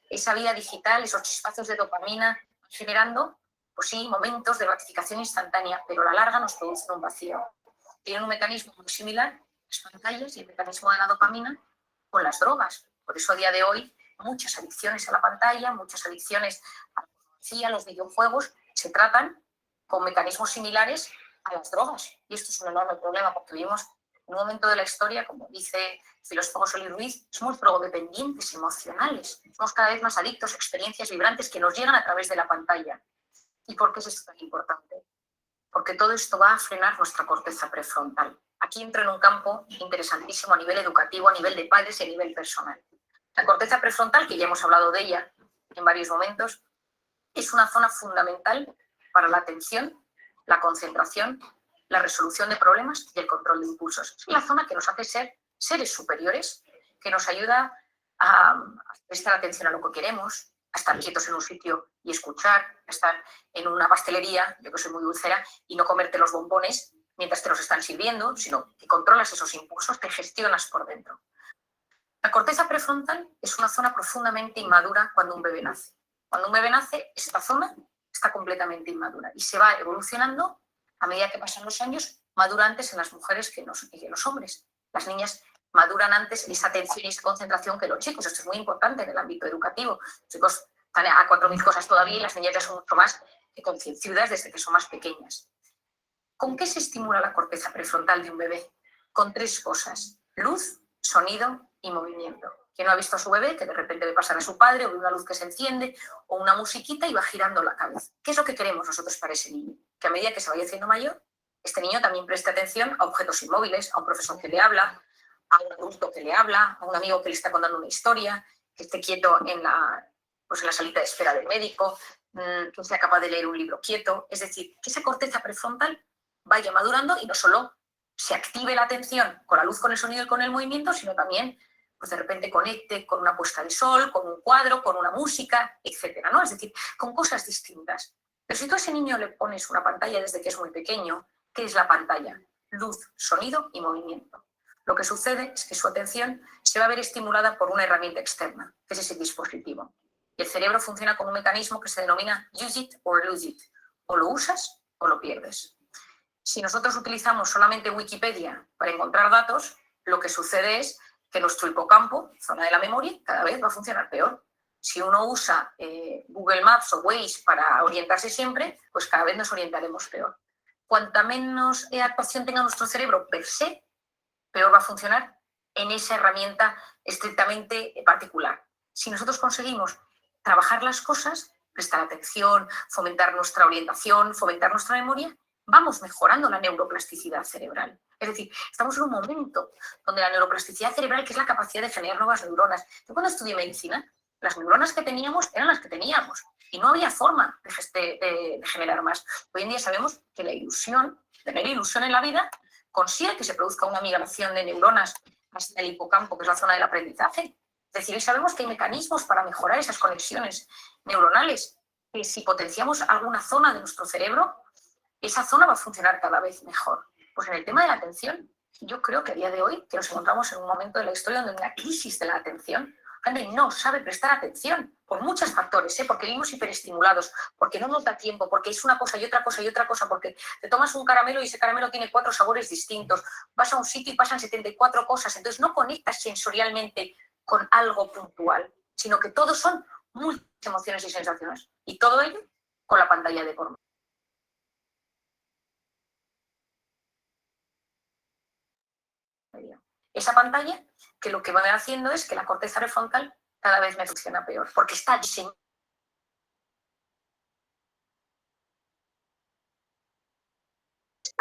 Esa vida digital, esos chispazos de dopamina, generando, pues sí, momentos de gratificación instantánea, pero a la larga nos producen un vacío. Tienen un mecanismo muy similar, las pantallas y el mecanismo de la dopamina, con las drogas. Por eso a día de hoy muchas adicciones a la pantalla, muchas adicciones a la pornografía, a los videojuegos, se tratan con mecanismos similares a las drogas. Y esto es un enorme problema porque vivimos en un momento de la historia, como dice el filósofo José Luis Ruiz, somos drogodependientes emocionales. Somos cada vez más adictos a experiencias vibrantes que nos llegan a través de la pantalla. ¿Y por qué es esto tan importante? Porque todo esto va a frenar nuestra corteza prefrontal. Aquí entro en un campo interesantísimo a nivel educativo, a nivel de padres y a nivel personal. La corteza prefrontal, que ya hemos hablado de ella en varios momentos, es una zona fundamental para la atención, la concentración, la resolución de problemas y el control de impulsos. Es la zona que nos hace ser seres superiores, que nos ayuda a prestar atención a lo que queremos, a estar quietos en un sitio y escuchar, a estar en una pastelería, yo que soy muy dulcera, y no comerte los bombones mientras te los están sirviendo, sino que controlas esos impulsos, te gestionas por dentro. La corteza prefrontal es una zona profundamente inmadura cuando un bebé nace. Cuando un bebé nace, esta zona está completamente inmadura y se va evolucionando a medida que pasan los años, madura antes en las mujeres que en los hombres. Las niñas maduran antes esa atención y esa concentración que los chicos. Esto es muy importante en el ámbito educativo. Los chicos están a 4.000 cosas todavía y las niñas ya son mucho más concienciadas desde que son más pequeñas. ¿Con qué se estimula la corteza prefrontal de un bebé? Con 3 cosas: luz, sonido y movimiento. ¿Quién no ha visto a su bebé que de repente ve pasar a su padre o ve una luz que se enciende o una musiquita y va girando la cabeza? ¿Qué es lo que queremos nosotros para ese niño? Que a medida que se vaya haciendo mayor, este niño también preste atención a objetos inmóviles, a un profesor que le habla, a un adulto que le habla, a un amigo que le está contando una historia, que esté quieto en la salita de espera del médico, que sea capaz de leer un libro quieto. Es decir, que esa corteza prefrontal vaya madurando y no solo se active la atención con la luz, con el sonido y con el movimiento, sino también pues de repente conecte con una puesta de sol, con un cuadro, con una música, etcétera, ¿no? Es decir, con cosas distintas. Pero si tú a ese niño le pones una pantalla desde que es muy pequeño, ¿qué es la pantalla? Luz, sonido y movimiento. Lo que sucede es que su atención se va a ver estimulada por una herramienta externa, que es ese dispositivo. Y el cerebro funciona con un mecanismo que se denomina use it or lose it. O lo usas o lo pierdes. Si nosotros utilizamos solamente Wikipedia para encontrar datos, lo que sucede es que nuestro hipocampo, zona de la memoria, cada vez va a funcionar peor. Si uno usa Google Maps o Waze para orientarse siempre, pues cada vez nos orientaremos peor. Cuanta menos actuación tenga nuestro cerebro per se, peor va a funcionar en esa herramienta estrictamente particular. Si nosotros conseguimos trabajar las cosas, prestar atención, fomentar nuestra orientación, fomentar nuestra memoria, vamos mejorando la neuroplasticidad cerebral. Es decir, estamos en un momento donde la neuroplasticidad cerebral, que es la capacidad de generar nuevas neuronas. Yo cuando estudié medicina, las neuronas que teníamos eran las que teníamos y no había forma de generar más. Hoy en día sabemos que la ilusión, tener ilusión en la vida, consigue que se produzca una migración de neuronas hacia el hipocampo, que es la zona del aprendizaje. Es decir, hoy sabemos que hay mecanismos para mejorar esas conexiones neuronales, que si potenciamos alguna zona de nuestro cerebro, esa zona va a funcionar cada vez mejor. Pues en el tema de la atención, yo creo que a día de hoy, que nos encontramos en un momento de la historia donde hay una crisis de la atención, gente no sabe prestar atención por muchos factores, porque vivimos hiperestimulados, porque no nos da tiempo, porque es una cosa y otra cosa y otra cosa, porque te tomas un caramelo y ese caramelo tiene 4 sabores distintos, vas a un sitio y pasan 74 cosas, entonces no conectas sensorialmente con algo puntual, sino que todos son muchas emociones y sensaciones, y todo ello con la pantalla de por medio. Esa pantalla que lo que va haciendo es que la corteza prefrontal cada vez me funciona peor, porque está diseñada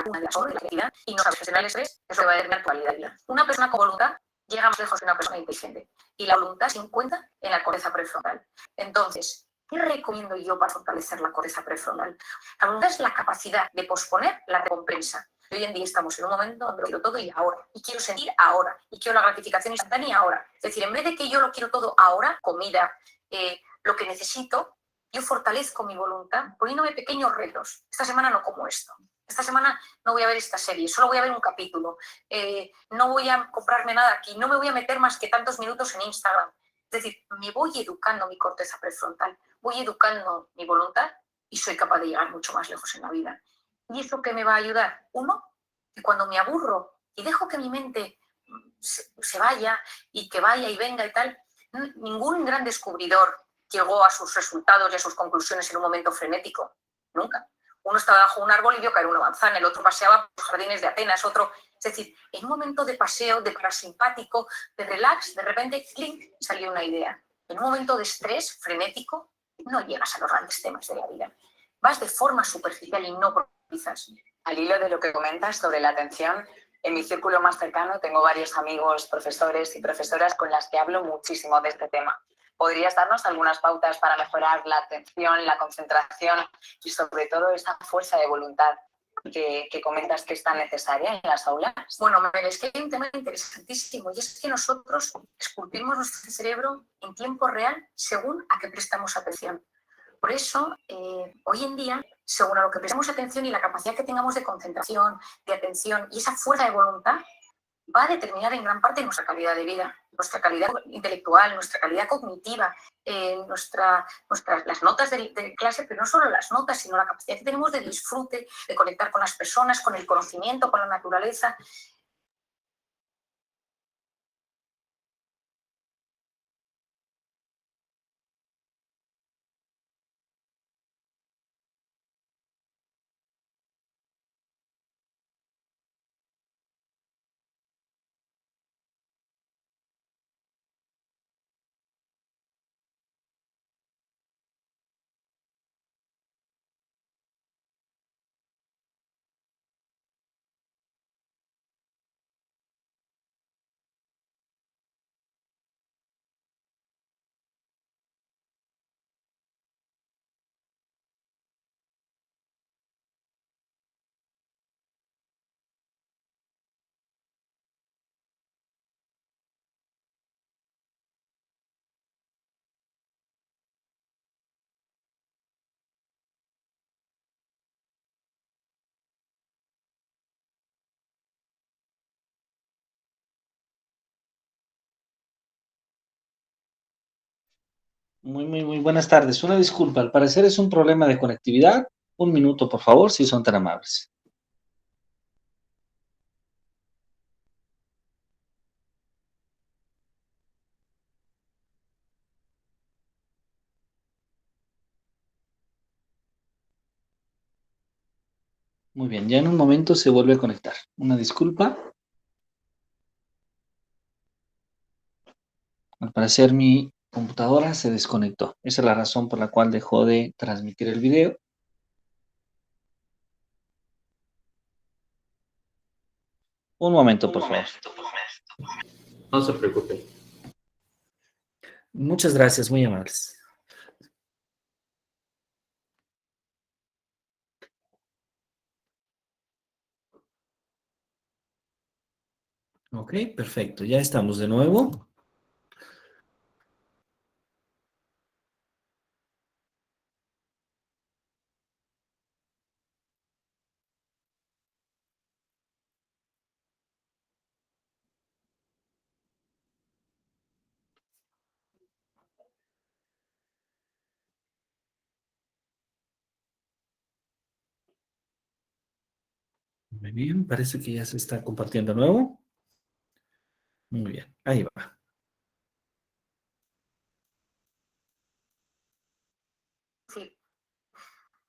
de la creatividad y no sabes gestionar el estrés, eso va a determinar tu calidad de vida. Una persona con voluntad llega más lejos que una persona inteligente y la voluntad se encuentra en la corteza prefrontal. Entonces, ¿qué recomiendo yo para fortalecer la corteza prefrontal? La voluntad es la capacidad de posponer la recompensa. Hoy en día estamos en un momento donde lo quiero todo y ahora, y quiero sentir ahora, y quiero la gratificación instantánea ahora. Es decir, en vez de que yo lo quiero todo ahora, comida, lo que necesito, yo fortalezco mi voluntad poniéndome pequeños retos. Esta semana no como esto. Esta semana no voy a ver esta serie, solo voy a ver un capítulo. No voy a comprarme nada aquí, no me voy a meter más que tantos minutos en Instagram. Es decir, me voy educando mi corteza prefrontal, voy educando mi voluntad y soy capaz de llegar mucho más lejos en la vida. ¿Y eso qué me va a ayudar? Uno, que cuando me aburro y dejo que mi mente se vaya y que vaya y venga y tal, ningún gran descubridor llegó a sus resultados y a sus conclusiones en un momento frenético. Nunca. Uno estaba bajo un árbol y vio caer una manzana, el otro paseaba por los jardines de Atenas, otro... Es decir, en un momento de paseo, de parasimpático, de relax, de repente, clink, salió una idea. En un momento de estrés frenético, no llegas a los grandes temas de la vida. Vas de forma superficial y no profundizas. Al hilo de lo que comentas sobre la atención, en mi círculo más cercano tengo varios amigos, profesores y profesoras con las que hablo muchísimo de este tema. ¿Podrías darnos algunas pautas para mejorar la atención, la concentración y sobre todo esa fuerza de voluntad que comentas que es tan necesaria en las aulas? Bueno, es que hay un tema interesantísimo y es que nosotros esculpimos nuestro cerebro en tiempo real según a qué prestamos atención. Por eso, hoy en día, según a lo que prestamos atención y la capacidad que tengamos de concentración, de atención y esa fuerza de voluntad, va a determinar en gran parte nuestra calidad de vida, nuestra calidad intelectual, nuestra calidad cognitiva, las notas de clase, pero no solo las notas, sino la capacidad que tenemos de disfrute, de conectar con las personas, con el conocimiento, con la naturaleza. Muy buenas tardes. Una disculpa, al parecer es un problema de conectividad. Un minuto, por favor, si son tan amables. Muy bien, ya en un momento se vuelve a conectar. Una disculpa. Al parecer mi computadora se desconectó. Esa es la razón por la cual dejó de transmitir el video. Un momento, por favor. No se preocupe. Muchas gracias, muy amables. Ok, perfecto. Ya estamos de nuevo. Muy bien, parece que ya se está compartiendo de nuevo. Muy bien, ahí va. Sí.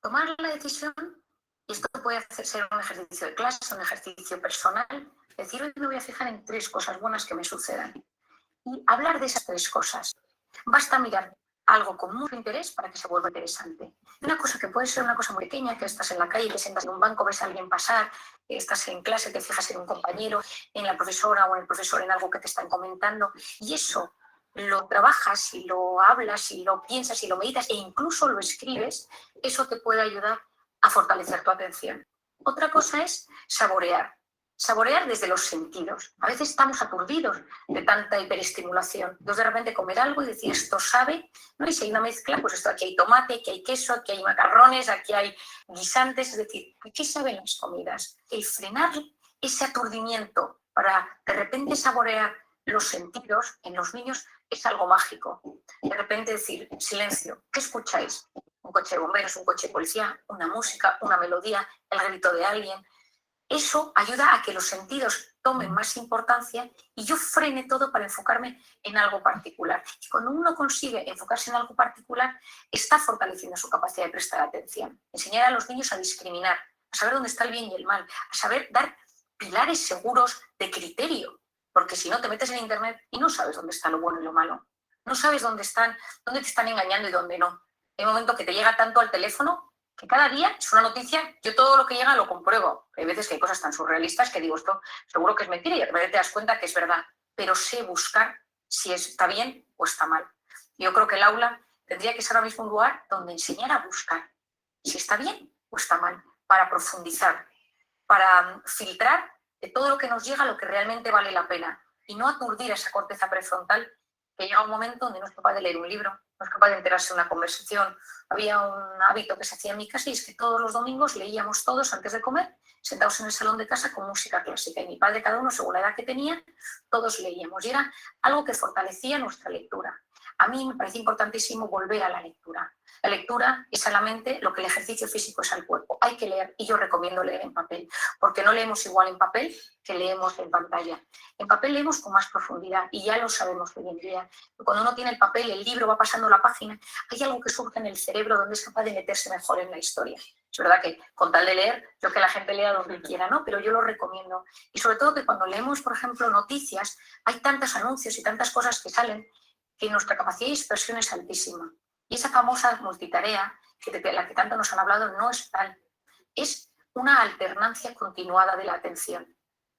Tomar la decisión, y esto puede ser un ejercicio de clase, un ejercicio personal, decir, hoy me voy a fijar en 3 cosas buenas que me sucedan. Y hablar de esas 3 cosas. Basta mirar algo con mucho interés para que se vuelva interesante. Una cosa que puede ser una cosa muy pequeña, que estás en la calle, te sientas en un banco, ves a alguien pasar, estás en clase, te fijas en un compañero, en la profesora o en el profesor, en algo que te están comentando, y eso lo trabajas y lo hablas y lo piensas y lo meditas e incluso lo escribes, eso te puede ayudar a fortalecer tu atención. Otra cosa es saborear. Saborear desde los sentidos. A veces estamos aturdidos de tanta hiperestimulación. Entonces, de repente comer algo y decir, esto sabe, ¿no? Y si hay una mezcla, pues esto, aquí hay tomate, aquí hay queso, aquí hay macarrones, aquí hay guisantes. Es decir, ¿qué saben las comidas? El frenar ese aturdimiento para de repente saborear los sentidos en los niños es algo mágico. De repente decir, silencio, ¿qué escucháis? Un coche de bomberos, un coche de policía, una música, una melodía, el grito de alguien. Eso ayuda a que los sentidos tomen más importancia y yo frene todo para enfocarme en algo particular. Y cuando uno consigue enfocarse en algo particular, está fortaleciendo su capacidad de prestar atención. Enseñar a los niños a discriminar, a saber dónde está el bien y el mal, a saber dar pilares seguros de criterio. Porque si no, te metes en Internet y no sabes dónde está lo bueno y lo malo. No sabes dónde te están engañando y dónde no. Hay un momento que te llega tanto al teléfono que cada día es una noticia, yo todo lo que llega lo compruebo. Hay veces que hay cosas tan surrealistas que digo, esto seguro que es mentira y a veces te das cuenta que es verdad, pero sé buscar si está bien o está mal. Yo creo que el aula tendría que ser ahora mismo un lugar donde enseñar a buscar si está bien o está mal, para profundizar, para filtrar de todo lo que nos llega lo que realmente vale la pena y no aturdir a esa corteza prefrontal que llega un momento donde no es capaz de leer un libro, no es capaz de enterarse de una conversación. Había un hábito que se hacía en mi casa y es que todos los domingos leíamos todos antes de comer, sentados en el salón de casa con música clásica. Y mi padre, cada uno según la edad que tenía, todos leíamos. Y era algo que fortalecía nuestra lectura. A mí me parece importantísimo volver a la lectura. La lectura es a la mente lo que el ejercicio físico es al cuerpo. Hay que leer y yo recomiendo leer en papel, porque no leemos igual en papel que leemos en pantalla. En papel leemos con más profundidad y ya lo sabemos hoy en día. Cuando uno tiene el papel, el libro va pasando la página, hay algo que surge en el cerebro donde es capaz de meterse mejor en la historia. Es verdad que con tal de leer, yo que la gente lea donde quiera, ¿no? Pero yo lo recomiendo. Y sobre todo que cuando leemos, por ejemplo, noticias, hay tantos anuncios y tantas cosas que salen que nuestra capacidad de dispersión es altísima. Y esa famosa multitarea, de la que tanto nos han hablado, no es tal. Es una alternancia continuada de la atención.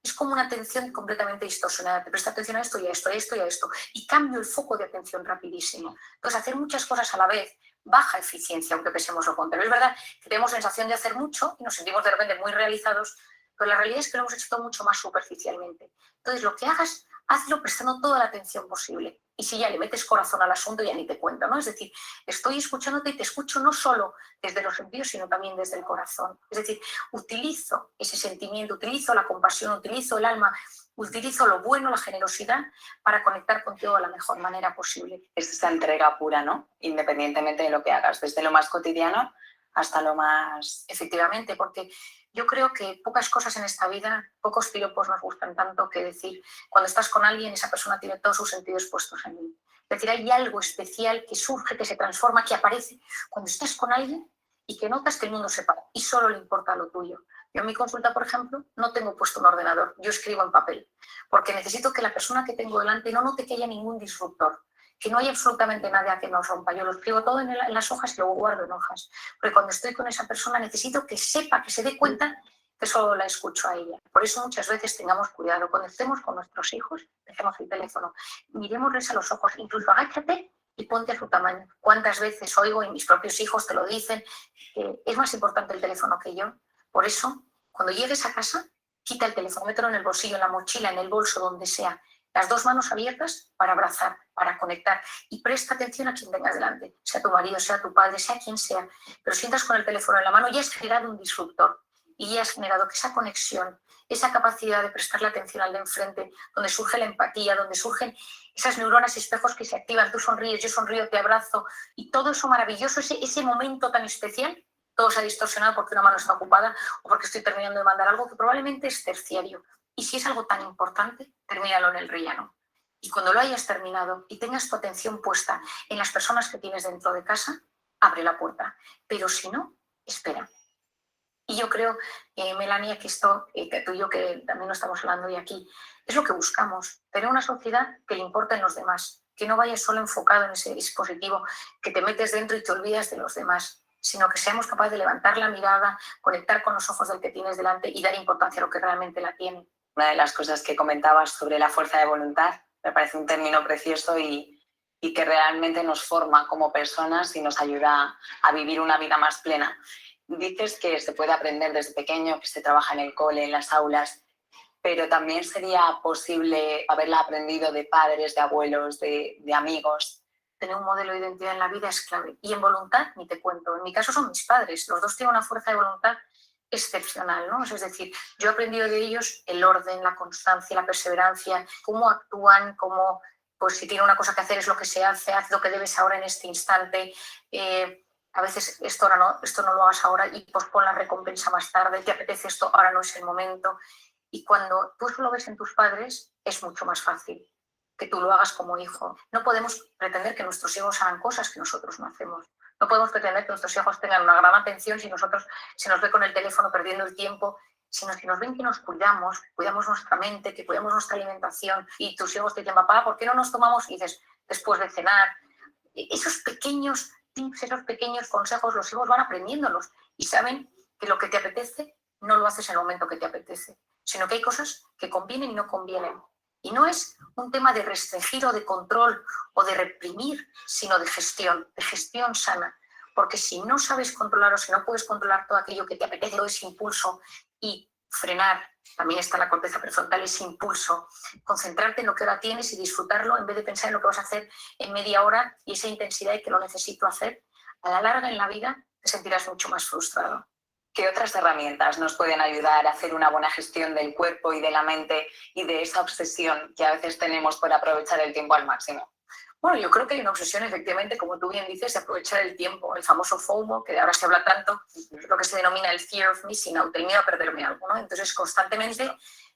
Es como una atención completamente distorsionada. Te presta atención a esto y a esto, a esto y a esto. Y cambio el foco de atención rapidísimo. Entonces, hacer muchas cosas a la vez, baja eficiencia, aunque pensemos lo contrario. Es verdad que tenemos sensación de hacer mucho y nos sentimos de repente muy realizados, pero la realidad es que lo hemos hecho todo mucho más superficialmente. Entonces, lo que hagas, hazlo prestando toda la atención posible. Y si ya le metes corazón al asunto, ya ni te cuento, ¿no? Es decir, estoy escuchándote y te escucho no solo desde los sentidos, sino también desde el corazón. Es decir, utilizo ese sentimiento, utilizo la compasión, utilizo el alma, utilizo lo bueno, la generosidad, para conectar contigo de la mejor manera posible. Es esta entrega pura, ¿no? Independientemente de lo que hagas, desde lo más cotidiano hasta lo más... Efectivamente, porque yo creo que pocas cosas en esta vida, pocos piropos nos gustan tanto que decir, cuando estás con alguien, esa persona tiene todos sus sentidos puestos en mí. Es decir, hay algo especial que surge, que se transforma, que aparece cuando estás con alguien y que notas que el mundo se para y solo le importa lo tuyo. Yo en mi consulta, por ejemplo, no tengo puesto un ordenador, yo escribo en papel, porque necesito que la persona que tengo delante no note que haya ningún disruptor, que no hay absolutamente nada que nos rompa. Yo lo escribo todo en las hojas y lo guardo en hojas. Porque cuando estoy con esa persona necesito que sepa, que se dé cuenta que solo la escucho a ella. Por eso muchas veces tengamos cuidado. Cuando estemos con nuestros hijos, dejemos el teléfono, miremosles a los ojos, incluso agáchate y ponte a su tamaño. ¿Cuántas veces oigo, y mis propios hijos te lo dicen, que es más importante el teléfono que yo? Por eso, cuando llegues a casa, quita el teléfono, mételo en el bolsillo, en la mochila, en el bolso, donde sea. Las dos manos abiertas para abrazar, para conectar. Y presta atención a quien tengas delante, sea tu marido, sea tu padre, sea quien sea. Pero sientas con el teléfono en la mano, ya has generado un disruptor. Y ya has generado que esa conexión, esa capacidad de prestarle atención al de enfrente, donde surge la empatía, donde surgen esas neuronas y espejos que se activan, tú sonríes, yo sonrío, te abrazo, y todo eso maravilloso, ese momento tan especial, todo se ha distorsionado porque una mano está ocupada o porque estoy terminando de mandar algo que probablemente es terciario. Y si es algo tan importante, termínalo en el rellano. Y cuando lo hayas terminado y tengas tu atención puesta en las personas que tienes dentro de casa, abre la puerta. Pero si no, espera. Y yo creo, Melania, que esto, que tú y yo que también lo estamos hablando hoy aquí, es lo que buscamos, tener una sociedad que le importen los demás, que no vayas solo enfocado en ese dispositivo, que te metes dentro y te olvidas de los demás, sino que seamos capaces de levantar la mirada, conectar con los ojos del que tienes delante y dar importancia a lo que realmente la tiene. Una de las cosas que comentabas sobre la fuerza de voluntad me parece un término precioso y que realmente nos forma como personas y nos ayuda a vivir una vida más plena. Dices que se puede aprender desde pequeño, que se trabaja en el cole, en las aulas, pero también sería posible haberla aprendido de padres, de abuelos, de amigos. Tener un modelo de identidad en la vida es clave. Y en voluntad, ni te cuento. En mi caso son mis padres. Los dos tienen una fuerza de voluntad excepcional, ¿no? Es decir, yo he aprendido de ellos el orden, la constancia, la perseverancia, cómo actúan, cómo, pues si tiene una cosa que hacer es lo que se hace, haz lo que debes ahora en este instante. A veces esto no lo hagas ahora y pospon la recompensa más tarde, te apetece esto, ahora no es el momento. Y cuando tú eso lo ves en tus padres, es mucho más fácil que tú lo hagas como hijo. No podemos pretender que nuestros hijos hagan cosas que nosotros no hacemos. No podemos pretender que nuestros hijos tengan una gran atención si nosotros se nos ve con el teléfono perdiendo el tiempo, sino si nos ven que nos cuidamos nuestra mente, que cuidamos nuestra alimentación y tus hijos te dicen, papá, ¿por qué no nos tomamos? Y dices, después de cenar. Esos pequeños tips, esos pequeños consejos, los hijos van aprendiéndolos y saben que lo que te apetece no lo haces en el momento que te apetece, sino que hay cosas que convienen y no convienen. Y no es un tema de restringir o de control o de reprimir, sino de gestión sana. Porque si no sabes controlar o si no puedes controlar todo aquello que te apetece o ese impulso y frenar, también está la corteza prefrontal, ese impulso, concentrarte en lo que ahora tienes y disfrutarlo en vez de pensar en lo que vas a hacer en media hora y esa intensidad de que lo necesito hacer, a la larga en la vida te sentirás mucho más frustrado. ¿Qué otras herramientas nos pueden ayudar a hacer una buena gestión del cuerpo y de la mente y de esa obsesión que a veces tenemos por aprovechar el tiempo al máximo? Bueno, yo creo que hay una obsesión, efectivamente, como tú bien dices, de aprovechar el tiempo, el famoso FOMO, que de ahora se habla tanto, lo que se denomina el fear of missing out, el miedo a perderme algo, ¿no? Entonces, constantemente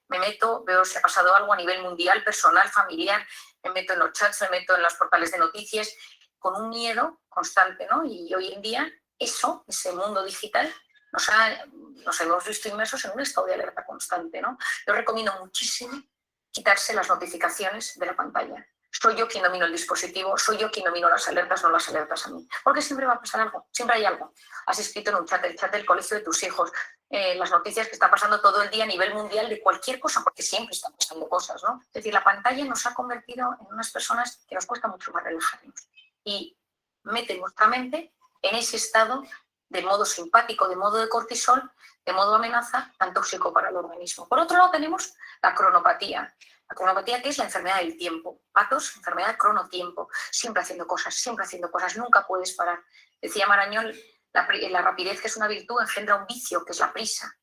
me meto, veo si ha pasado algo a nivel mundial, personal, familiar, me meto en los chats, me meto en los portales de noticias, con un miedo constante, ¿no? Y hoy en día, ese mundo digital, nos hemos visto inmersos en un estado de alerta constante, ¿no? Yo recomiendo muchísimo quitarse las notificaciones de la pantalla. Soy yo quien domino el dispositivo, soy yo quien domino las alertas, no las alertas a mí. Porque siempre va a pasar algo, siempre hay algo. Has escrito en un chat, el chat del colegio de tus hijos, las noticias que está pasando todo el día a nivel mundial de cualquier cosa, porque siempre están pasando cosas, ¿no? Es decir, la pantalla nos ha convertido en unas personas que nos cuesta mucho más relajarnos. Y mete nuestra mente en ese estado de modo simpático, de modo de cortisol, de modo amenaza, tan tóxico para el organismo. Por otro lado tenemos la cronopatía. La cronopatía, que es la enfermedad del tiempo. Patos, enfermedad cronotiempo. Siempre haciendo cosas, nunca puedes parar. Decía Marañón, la rapidez, que es una virtud, engendra un vicio, que es la prisa.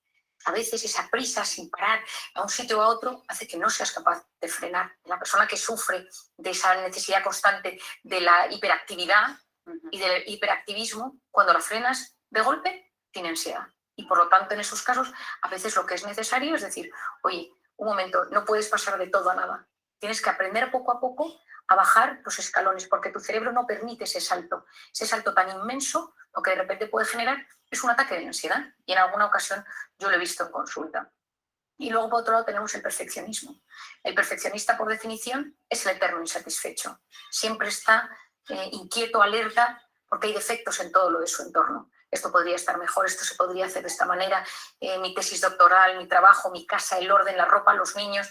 A veces esa prisa sin parar a un sitio o a otro hace que no seas capaz de frenar. La persona que sufre de esa necesidad constante de la hiperactividad y del hiperactivismo, cuando la frenas de golpe, tiene ansiedad. Y por lo tanto, en esos casos, a veces lo que es necesario es decir, oye, un momento, no puedes pasar de todo a nada. Tienes que aprender poco a poco a bajar los escalones, porque tu cerebro no permite ese salto tan inmenso, lo que de repente puede generar es un ataque de ansiedad. Y en alguna ocasión yo lo he visto en consulta. Y luego, por otro lado, tenemos el perfeccionismo. El perfeccionista, por definición, es el eterno insatisfecho. Siempre está inquieto, alerta, porque hay defectos en todo lo de su entorno. Esto podría estar mejor, esto se podría hacer de esta manera, mi tesis doctoral, mi trabajo, mi casa, el orden, la ropa, los niños.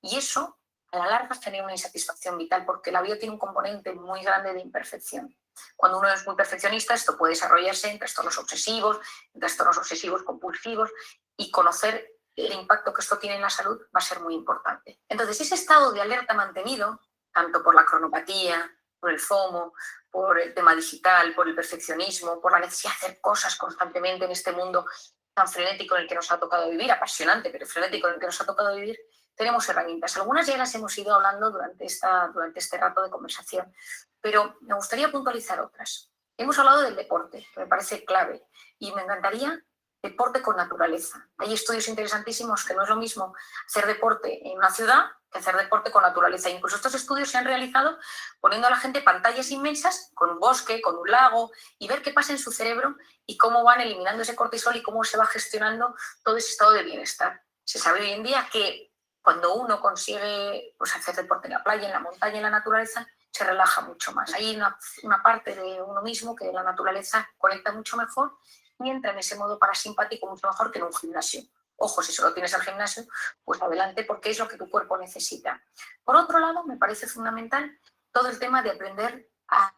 Y eso, a la larga, genera una insatisfacción vital, porque la vida tiene un componente muy grande de imperfección. Cuando uno es muy perfeccionista, esto puede desarrollarse en trastornos obsesivos compulsivos, y conocer el impacto que esto tiene en la salud va a ser muy importante. Entonces, ese estado de alerta mantenido, tanto por la cronopatía, por el FOMO, por el tema digital, por el perfeccionismo, por la necesidad de hacer cosas constantemente en este mundo tan frenético en el que nos ha tocado vivir, apasionante, pero frenético en el que nos ha tocado vivir, tenemos herramientas. Algunas ya las hemos ido hablando durante este rato de conversación, pero me gustaría puntualizar otras. Hemos hablado del deporte, que me parece clave, y me encantaría deporte con naturaleza. Hay estudios interesantísimos que no es lo mismo hacer deporte en una ciudad que hacer deporte con naturaleza. Incluso estos estudios se han realizado poniendo a la gente pantallas inmensas con un bosque, con un lago, y ver qué pasa en su cerebro y cómo van eliminando ese cortisol y cómo se va gestionando todo ese estado de bienestar. Se sabe hoy en día que cuando uno consigue pues, hacer deporte en la playa, en la montaña, en la naturaleza, se relaja mucho más. Hay una parte de uno mismo que la naturaleza conecta mucho mejor y entra en ese modo parasimpático mucho mejor que en un gimnasio. Ojo, si solo tienes el gimnasio, pues adelante, porque es lo que tu cuerpo necesita. Por otro lado, me parece fundamental todo el tema de aprender a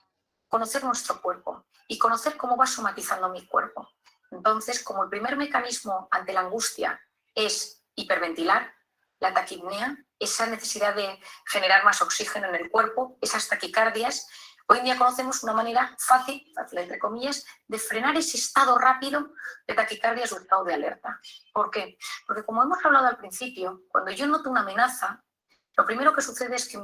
conocer nuestro cuerpo y conocer cómo va somatizando mi cuerpo. Entonces, como el primer mecanismo ante la angustia es hiperventilar, la taquipnea, esa necesidad de generar más oxígeno en el cuerpo, esas taquicardias, hoy en día conocemos una manera fácil, entre comillas, de frenar ese estado rápido de taquicardias o estado de alerta. ¿Por qué? Porque como hemos hablado al principio, cuando yo noto una amenaza, lo primero que sucede es que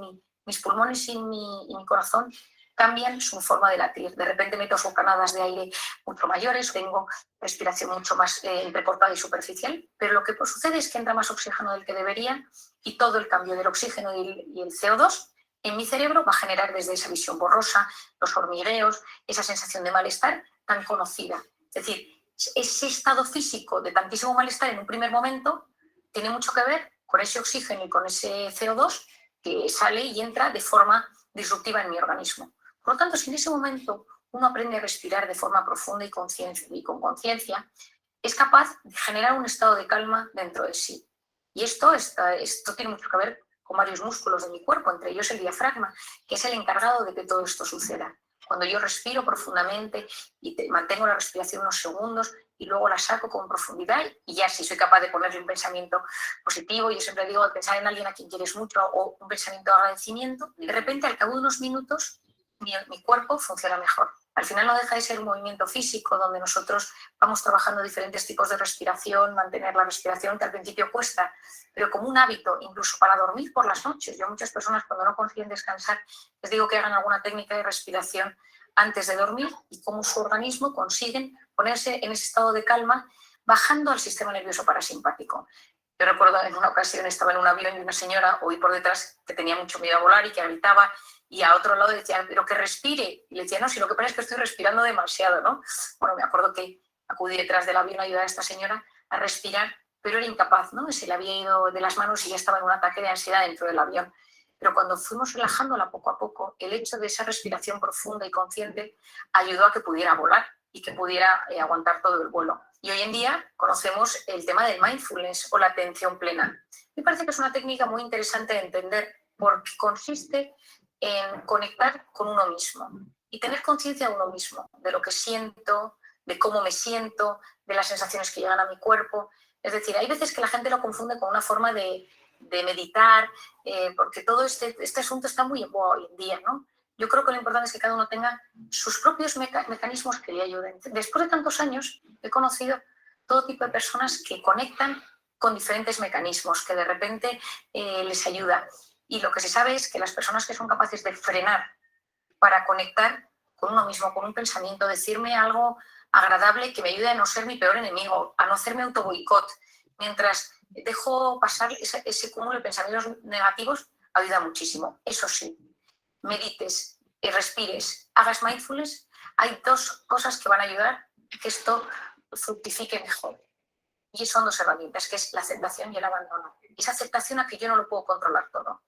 mis pulmones y mi corazón cambian su forma de latir. De repente meto bocanadas de aire mucho mayores, tengo respiración mucho más entrecortada y superficial, pero lo que sucede es que entra más oxígeno del que debería y todo el cambio del oxígeno y el CO2 en mi cerebro va a generar desde esa visión borrosa, los hormigueos, esa sensación de malestar tan conocida. Es decir, ese estado físico de tantísimo malestar en un primer momento tiene mucho que ver con ese oxígeno y con ese CO2 que sale y entra de forma disruptiva en mi organismo. Por lo tanto, si en ese momento uno aprende a respirar de forma profunda y con conciencia, es capaz de generar un estado de calma dentro de sí. Y esto tiene mucho que ver con varios músculos de mi cuerpo, entre ellos el diafragma, que es el encargado de que todo esto suceda. Cuando yo respiro profundamente y mantengo la respiración unos segundos y luego la saco con profundidad y ya si soy capaz de ponerle un pensamiento positivo, yo siempre digo pensar en alguien a quien quieres mucho o un pensamiento de agradecimiento, de repente al cabo de unos minutos mi cuerpo funciona mejor. Al final no deja de ser un movimiento físico donde nosotros vamos trabajando diferentes tipos de respiración, mantener la respiración que al principio cuesta, pero como un hábito, incluso para dormir por las noches. Yo a muchas personas cuando no consiguen descansar les digo que hagan alguna técnica de respiración antes de dormir y cómo su organismo consiguen ponerse en ese estado de calma bajando al sistema nervioso parasimpático. Yo recuerdo en una ocasión estaba en un avión y una señora oí por detrás que tenía mucho miedo a volar y que gritaba y a otro lado decía, pero que respire. Y le decía, no, si lo que pasa es que estoy respirando demasiado, ¿no? Bueno, me acuerdo que acudí detrás del avión a ayudar a esta señora a respirar, pero era incapaz, ¿no? Se le había ido de las manos y ya estaba en un ataque de ansiedad dentro del avión. Pero cuando fuimos relajándola poco a poco, el hecho de esa respiración profunda y consciente ayudó a que pudiera volar y que pudiera aguantar todo el vuelo. Y hoy en día conocemos el tema del mindfulness o la atención plena. Me parece que es una técnica muy interesante de entender porque consiste en conectar con uno mismo y tener conciencia de uno mismo, de lo que siento, de cómo me siento, de las sensaciones que llegan a mi cuerpo. Es decir, hay veces que la gente lo confunde con una forma de meditar, porque todo este asunto está muy en boga hoy en día, ¿no? Yo creo que lo importante es que cada uno tenga sus propios mecanismos que le ayuden. Después de tantos años he conocido todo tipo de personas que conectan con diferentes mecanismos, que de repente les ayuda. Y lo que se sabe es que las personas que son capaces de frenar para conectar con uno mismo, con un pensamiento, decirme algo agradable que me ayude a no ser mi peor enemigo, a no hacerme autoboicot, mientras dejo pasar ese cúmulo de pensamientos negativos, ayuda muchísimo. Eso sí, medites, respires, hagas mindfulness, hay dos cosas que van a ayudar a que esto fructifique mejor. Y son dos herramientas, que es la aceptación y el abandono. Esa aceptación a que yo no lo puedo controlar todo.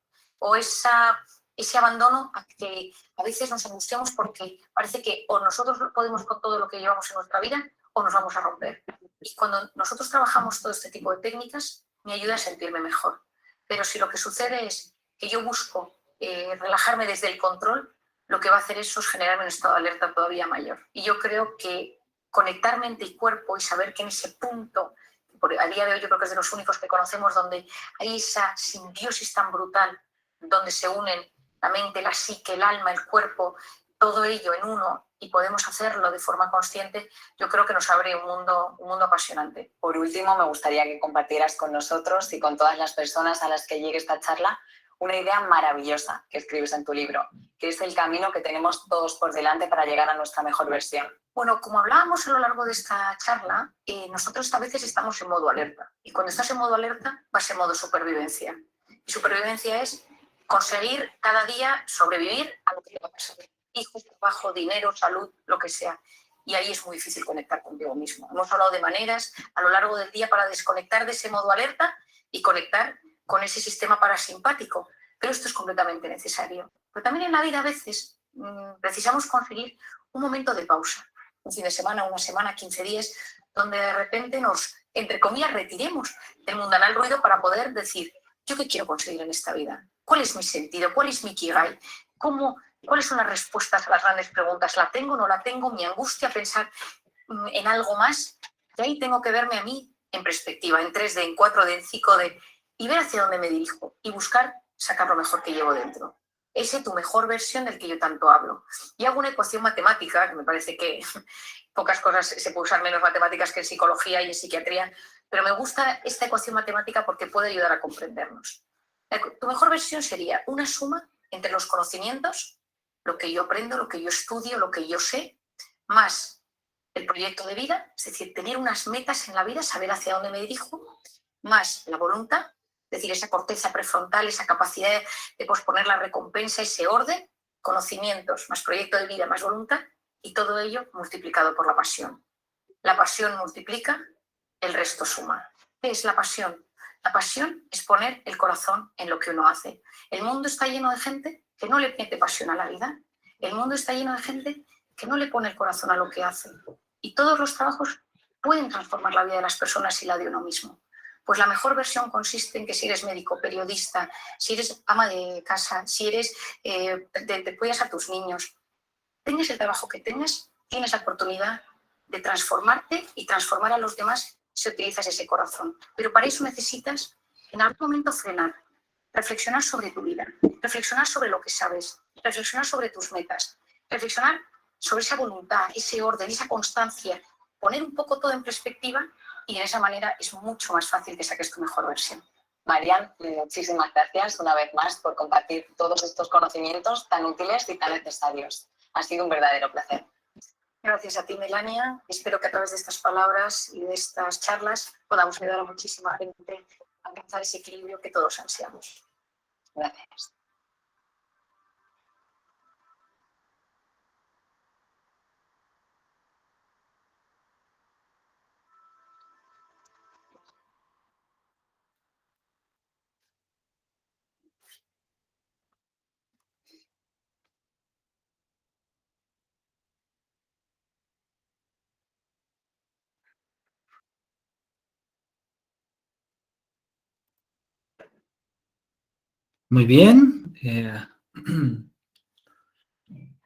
O ese abandono a que a veces nos angustiamos porque parece que o nosotros podemos con todo lo que llevamos en nuestra vida o nos vamos a romper. Y cuando nosotros trabajamos todo este tipo de técnicas, me ayuda a sentirme mejor. Pero si lo que sucede es que yo busco relajarme desde el control, lo que va a hacer eso es generarme un estado de alerta todavía mayor. Y yo creo que conectar mente y cuerpo y saber que en ese punto, a día de hoy yo creo que es de los únicos que conocemos donde hay esa simbiosis tan brutal, donde se unen la mente, la psique, el alma, el cuerpo, todo ello en uno y podemos hacerlo de forma consciente, yo creo que nos abre un mundo apasionante. Por último, me gustaría que compartieras con nosotros y con todas las personas a las que llegue esta charla una idea maravillosa que escribes en tu libro, que es el camino que tenemos todos por delante para llegar a nuestra mejor versión. Bueno, como hablábamos a lo largo de esta charla, nosotros a veces estamos en modo alerta. Y cuando estás en modo alerta, vas en modo supervivencia. Y supervivencia es conseguir cada día sobrevivir a lo que va a pasar. Hijos, trabajo, dinero, salud, lo que sea. Y ahí es muy difícil conectar contigo mismo. Hemos hablado de maneras a lo largo del día para desconectar de ese modo alerta y conectar con ese sistema parasimpático. Pero esto es completamente necesario. Pero también en la vida a veces precisamos conseguir un momento de pausa. Un fin de semana, una semana, 15 días, donde de repente nos, entre comillas, retiremos del mundanal ruido para poder decir, ¿yo qué quiero conseguir en esta vida? ¿Cuál es mi sentido? ¿Cuál es mi ikigai? ¿Cuáles son las respuestas a las grandes preguntas? ¿La tengo o no la tengo? Mi angustia, pensar en algo más. Y ahí tengo que verme a mí en perspectiva, en 3D, en 4D, en 5D, y ver hacia dónde me dirijo y buscar sacar lo mejor que llevo dentro. Esa es tu mejor versión del que yo tanto hablo. Y hago una ecuación matemática, que me parece que pocas cosas se puede usar menos matemáticas que en psicología y en psiquiatría, pero me gusta esta ecuación matemática porque puede ayudar a comprendernos. Tu mejor versión sería una suma entre los conocimientos, lo que yo aprendo, lo que yo estudio, lo que yo sé, más el proyecto de vida, es decir, tener unas metas en la vida, saber hacia dónde me dirijo, más la voluntad, es decir, esa corteza prefrontal, esa capacidad de posponer la recompensa, ese orden, conocimientos, más proyecto de vida, más voluntad, y todo ello multiplicado por la pasión. La pasión multiplica, el resto suma. ¿Qué es la pasión? La pasión es poner el corazón en lo que uno hace. El mundo está lleno de gente que no le mete pasión a la vida. El mundo está lleno de gente que no le pone el corazón a lo que hace. Y todos los trabajos pueden transformar la vida de las personas y la de uno mismo. Pues la mejor versión consiste en que si eres médico, periodista, si eres ama de casa, si eres te cuidas a tus niños, tengas el trabajo que tengas, tienes la oportunidad de transformarte y transformar a los demás si utilizas ese corazón. Pero para eso necesitas en algún momento frenar, reflexionar sobre tu vida, reflexionar sobre lo que sabes, reflexionar sobre tus metas, reflexionar sobre esa voluntad, ese orden, esa constancia, poner un poco todo en perspectiva y de esa manera es mucho más fácil que saques tu mejor versión. Marian, muchísimas gracias una vez más por compartir todos estos conocimientos tan útiles y tan necesarios. Ha sido un verdadero placer. Gracias a ti, Melania. Espero que a través de estas palabras y de estas charlas podamos ayudar a muchísima gente a alcanzar ese equilibrio que todos ansiamos. Gracias. Muy bien.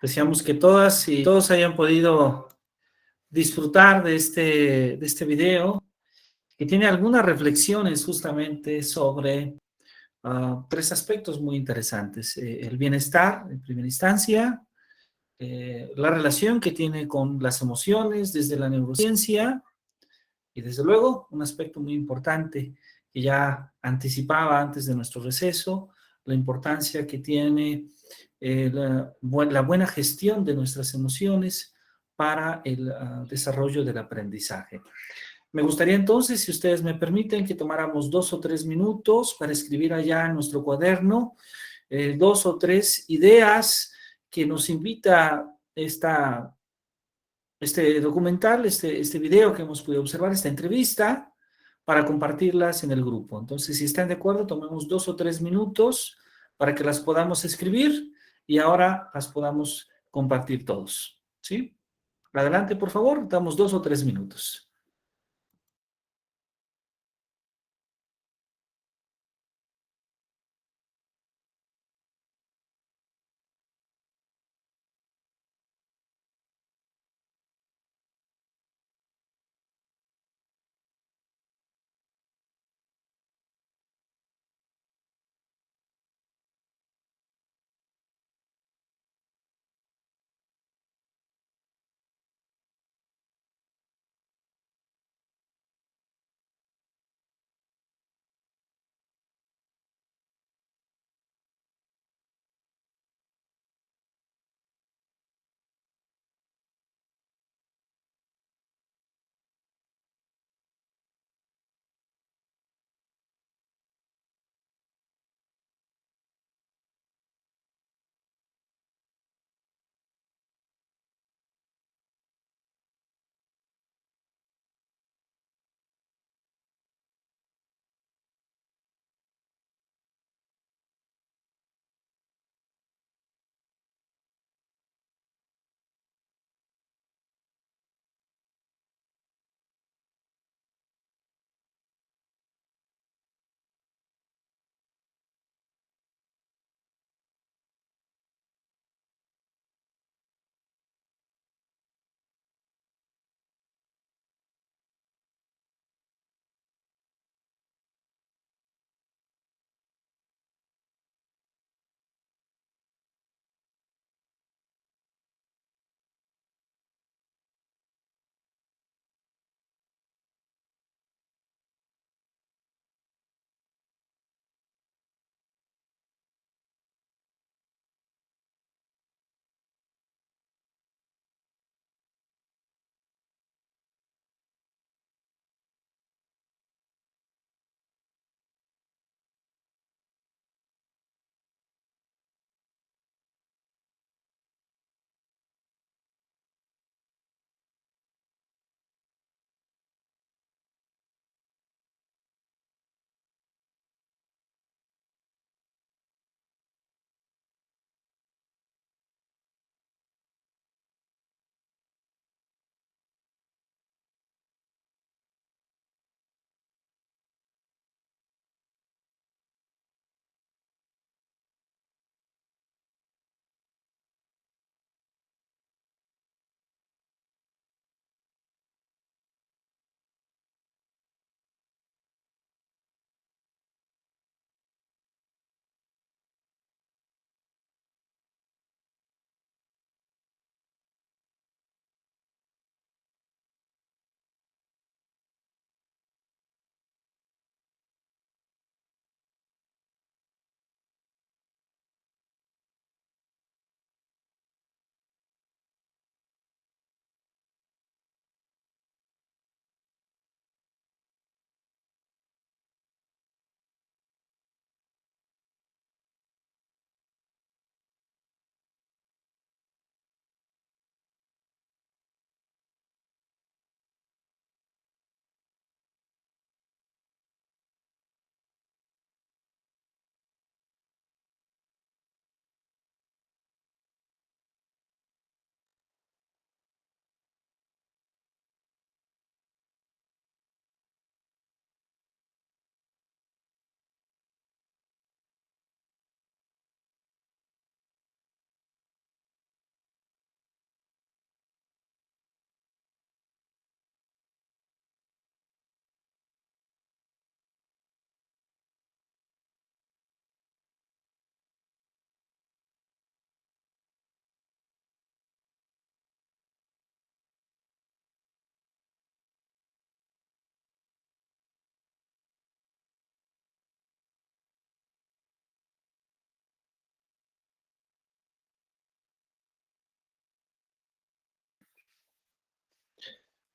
Deseamos que todas y todos hayan podido disfrutar de este video, que tiene algunas reflexiones justamente sobre tres aspectos muy interesantes. El bienestar, en primera instancia, la relación que tiene con las emociones desde la neurociencia y desde luego un aspecto muy importante que ya anticipaba antes de nuestro receso, la importancia que tiene la buena gestión de nuestras emociones para el desarrollo del aprendizaje. Me gustaría entonces, si ustedes me permiten, que tomáramos 2 o 3 minutos para escribir allá en nuestro cuaderno 2 o 3 ideas que nos invita este documental, este video que hemos podido observar, esta entrevista, para compartirlas en el grupo. Entonces, si están de acuerdo, tomemos 2 o 3 minutos para que las podamos escribir y ahora las podamos compartir todos. ¿Sí? Adelante, por favor, damos 2 o 3 minutos.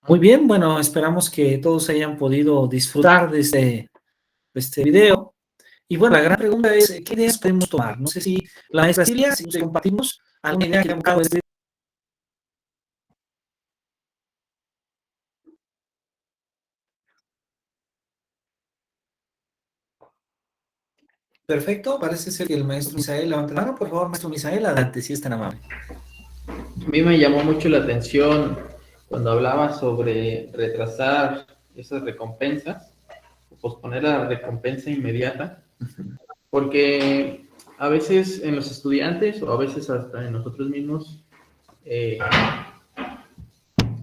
Muy bien, bueno, esperamos que todos hayan podido disfrutar de este video. Y bueno, la gran pregunta es, ¿qué ideas podemos tomar? No sé si la maestra Silvia, si compartimos alguna idea que haya buscado este. Perfecto, parece ser que el maestro Misael levanta la mano. Por favor, maestro Misael, adelante, si es tan amable. A mí me llamó mucho la atención cuando hablaba sobre retrasar esas recompensas, o posponer la recompensa inmediata, porque a veces en los estudiantes o a veces hasta en nosotros mismos, eh,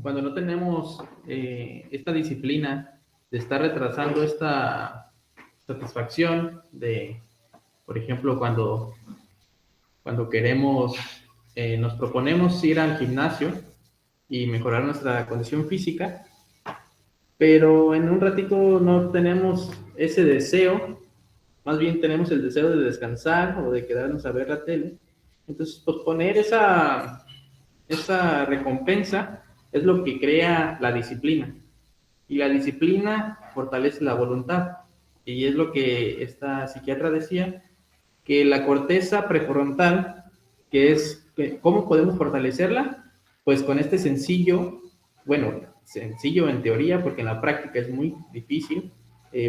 cuando no tenemos esta disciplina de estar retrasando esta satisfacción de, por ejemplo, cuando queremos, nos proponemos ir al gimnasio y mejorar nuestra condición física, pero en un ratito no tenemos ese deseo, más bien tenemos el deseo de descansar o de quedarnos a ver la tele. Entonces, posponer esa recompensa es lo que crea la disciplina. Y la disciplina fortalece la voluntad. Y es lo que esta psiquiatra decía, que la corteza prefrontal, que es, ¿cómo podemos fortalecerla? Pues con este sencillo, bueno, sencillo en teoría, porque en la práctica es muy difícil,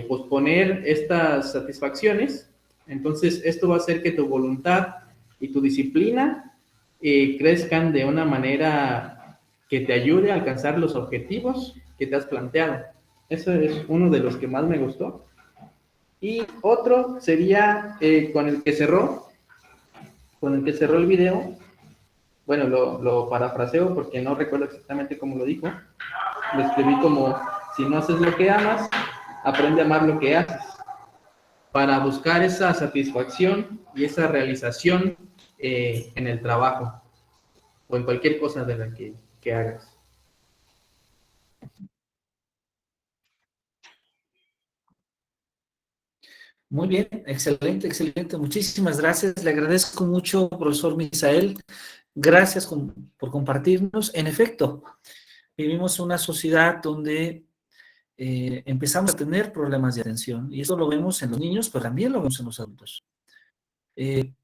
posponer estas satisfacciones. Entonces, esto va a hacer que tu voluntad y tu disciplina crezcan de una manera que te ayude a alcanzar los objetivos que te has planteado. Eso es uno de los que más me gustó. Y otro sería con el que cerró el video. Bueno, lo parafraseo porque no recuerdo exactamente cómo lo dijo. Lo escribí como, si no haces lo que amas, aprende a amar lo que haces. Para buscar esa satisfacción y esa realización en el trabajo o en cualquier cosa de la que hagas. Muy bien, excelente, excelente. Muchísimas gracias. Le agradezco mucho, profesor Misael. Gracias por compartirnos. En efecto, vivimos una sociedad donde empezamos a tener problemas de atención y eso lo vemos en los niños, pero también lo vemos en los adultos. Eh,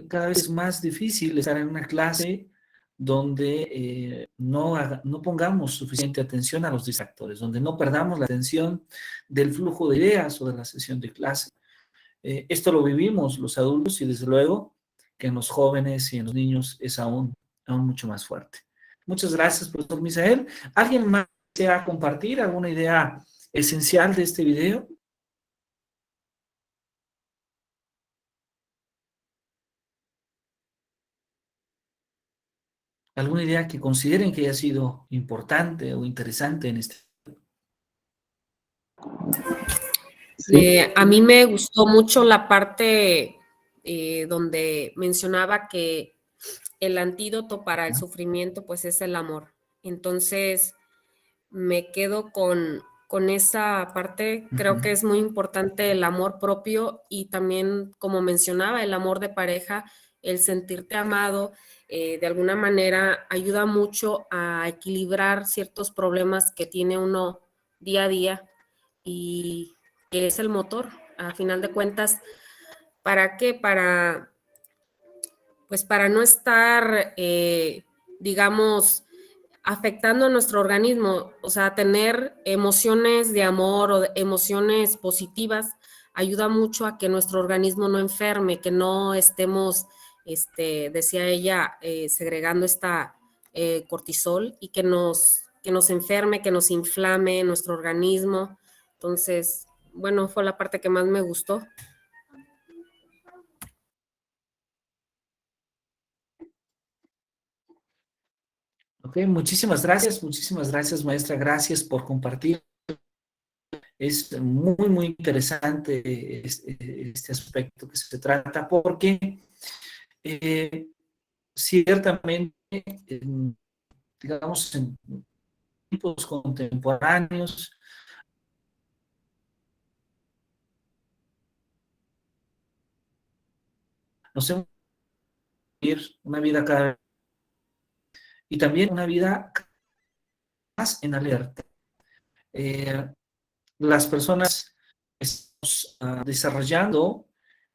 cada vez es más difícil estar en una clase donde no pongamos suficiente atención a los distractores, donde no perdamos la atención del flujo de ideas o de la sesión de clase. Esto lo vivimos los adultos y desde luego que en los jóvenes y en los niños es aún mucho más fuerte. Muchas gracias, profesor Misael. ¿Alguien más desea compartir alguna idea esencial de este video? ¿Alguna idea que consideren que haya sido importante o interesante en este? A mí me gustó mucho la parte donde mencionaba que el antídoto para el sufrimiento pues es el amor. Entonces me quedo con esa parte. Creo que es muy importante el amor propio y también, como mencionaba, el amor de pareja, el sentirte amado, de alguna manera ayuda mucho a equilibrar ciertos problemas que tiene uno día a día y que es el motor. A final de cuentas, ¿para qué? Pues para no estar, digamos, afectando a nuestro organismo, o sea, tener emociones de amor o emociones positivas ayuda mucho a que nuestro organismo no enferme, que no estemos, decía ella, segregando esta cortisol y que nos enferme, que nos inflame nuestro organismo. Entonces, bueno, fue la parte que más me gustó. Ok, muchísimas gracias, maestra. Gracias por compartir. Es muy, muy interesante este aspecto que se trata porque ciertamente, digamos, en tiempos contemporáneos, nos hemos vivir una vida cada vez y también una vida más en alerta. Las personas estamos desarrollando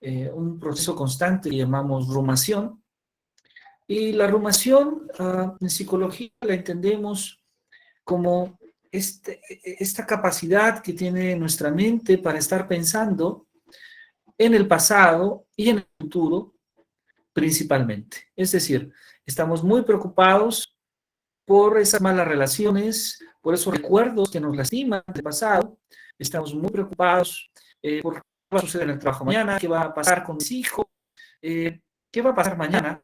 un proceso constante que llamamos rumación, y la rumación en psicología la entendemos como esta capacidad que tiene nuestra mente para estar pensando en el pasado y en el futuro principalmente. Es decir, estamos muy preocupados por esas malas relaciones, por esos recuerdos que nos lastiman del pasado. Estamos muy preocupados por qué va a suceder en el trabajo mañana, qué va a pasar con mis hijos, qué va a pasar mañana.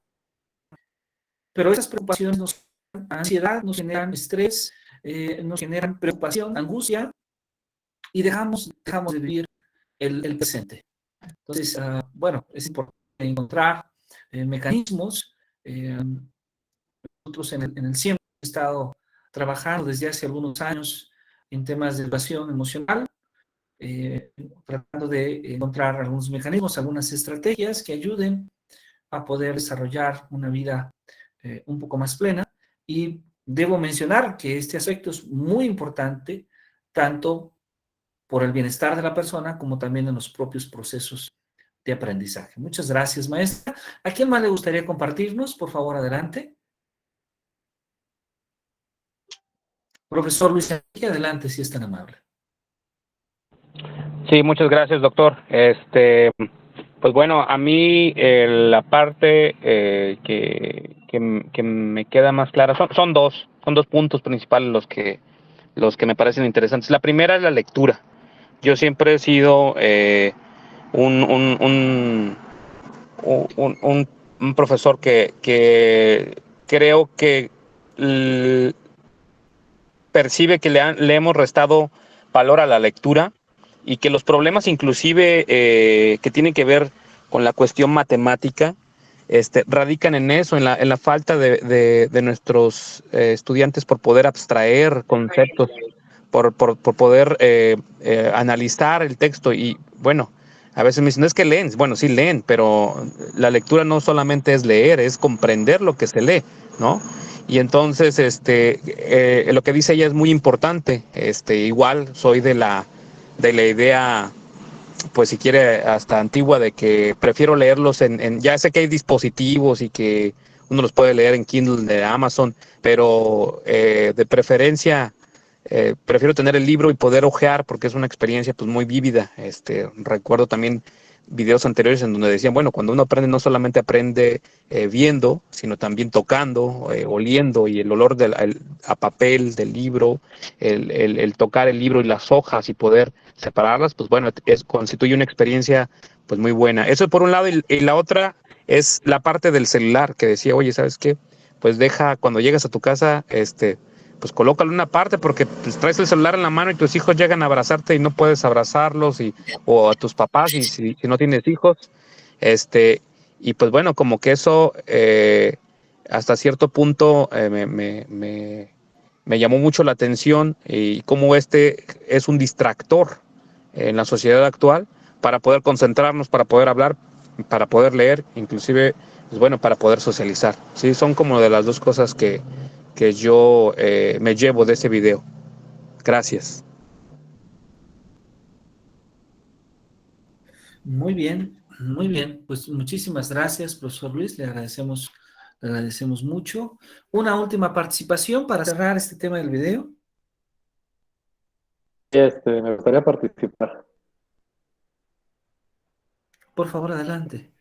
Pero esas preocupaciones nos generan ansiedad, nos generan estrés, nos generan preocupación, angustia, y dejamos de vivir el presente. Entonces, bueno, es importante encontrar mecanismos. Nosotros en el siempre hemos estado trabajando desde hace algunos años en temas de educación emocional, tratando de encontrar algunos mecanismos, algunas estrategias que ayuden a poder desarrollar una vida un poco más plena. Y debo mencionar que este aspecto es muy importante, tanto por el bienestar de la persona como también en los propios procesos de aprendizaje. Muchas gracias, maestra. ¿A quién más le gustaría compartirnos? Por favor, adelante. Profesor Luis Enrique, adelante, si es tan amable. Sí, muchas gracias, doctor. Pues bueno, a mí la parte que me queda más clara son dos puntos principales los que me parecen interesantes. La primera es la lectura. Yo siempre he sido un, un profesor que creo que percibe que le hemos restado valor a la lectura, y que los problemas inclusive que tienen que ver con la cuestión matemática radican en eso, en la falta de nuestros estudiantes por poder abstraer conceptos, por poder analizar el texto. Y bueno, a veces me dicen, no es que leen, bueno, sí leen, pero la lectura no solamente es leer, es comprender lo que se lee, ¿no? Y entonces lo que dice ella es muy importante. Igual soy de la idea, pues si quiere, hasta antigua, de que prefiero leerlos ya sé que hay dispositivos y que uno los puede leer en Kindle de Amazon, pero de preferencia prefiero tener el libro y poder hojear, porque es una experiencia pues muy vívida. Recuerdo también videos anteriores en donde decían, bueno, cuando uno aprende, no solamente aprende viendo, sino también tocando, oliendo, y el olor a papel del libro, el tocar el libro y las hojas y poder separarlas, pues bueno, constituye una experiencia pues muy buena. Eso por un lado, y la otra es la parte del celular, que decía, oye, ¿sabes qué? Pues cuando llegas a tu casa, pues colócalo en una parte, porque pues, traes el celular en la mano y tus hijos llegan a abrazarte y no puedes abrazarlos, o a tus papás, y si no tienes hijos, y pues bueno, como que eso hasta cierto punto me llamó mucho la atención, y cómo es un distractor en la sociedad actual para poder concentrarnos, para poder hablar, para poder leer, inclusive, pues bueno, para poder socializar. Sí, son como de las dos cosas que yo me llevo de ese video. Gracias. Muy bien, muy bien. Pues muchísimas gracias, profesor Luis. Le agradecemos mucho. Una última participación para cerrar este tema del video. Me gustaría participar. Por favor, adelante.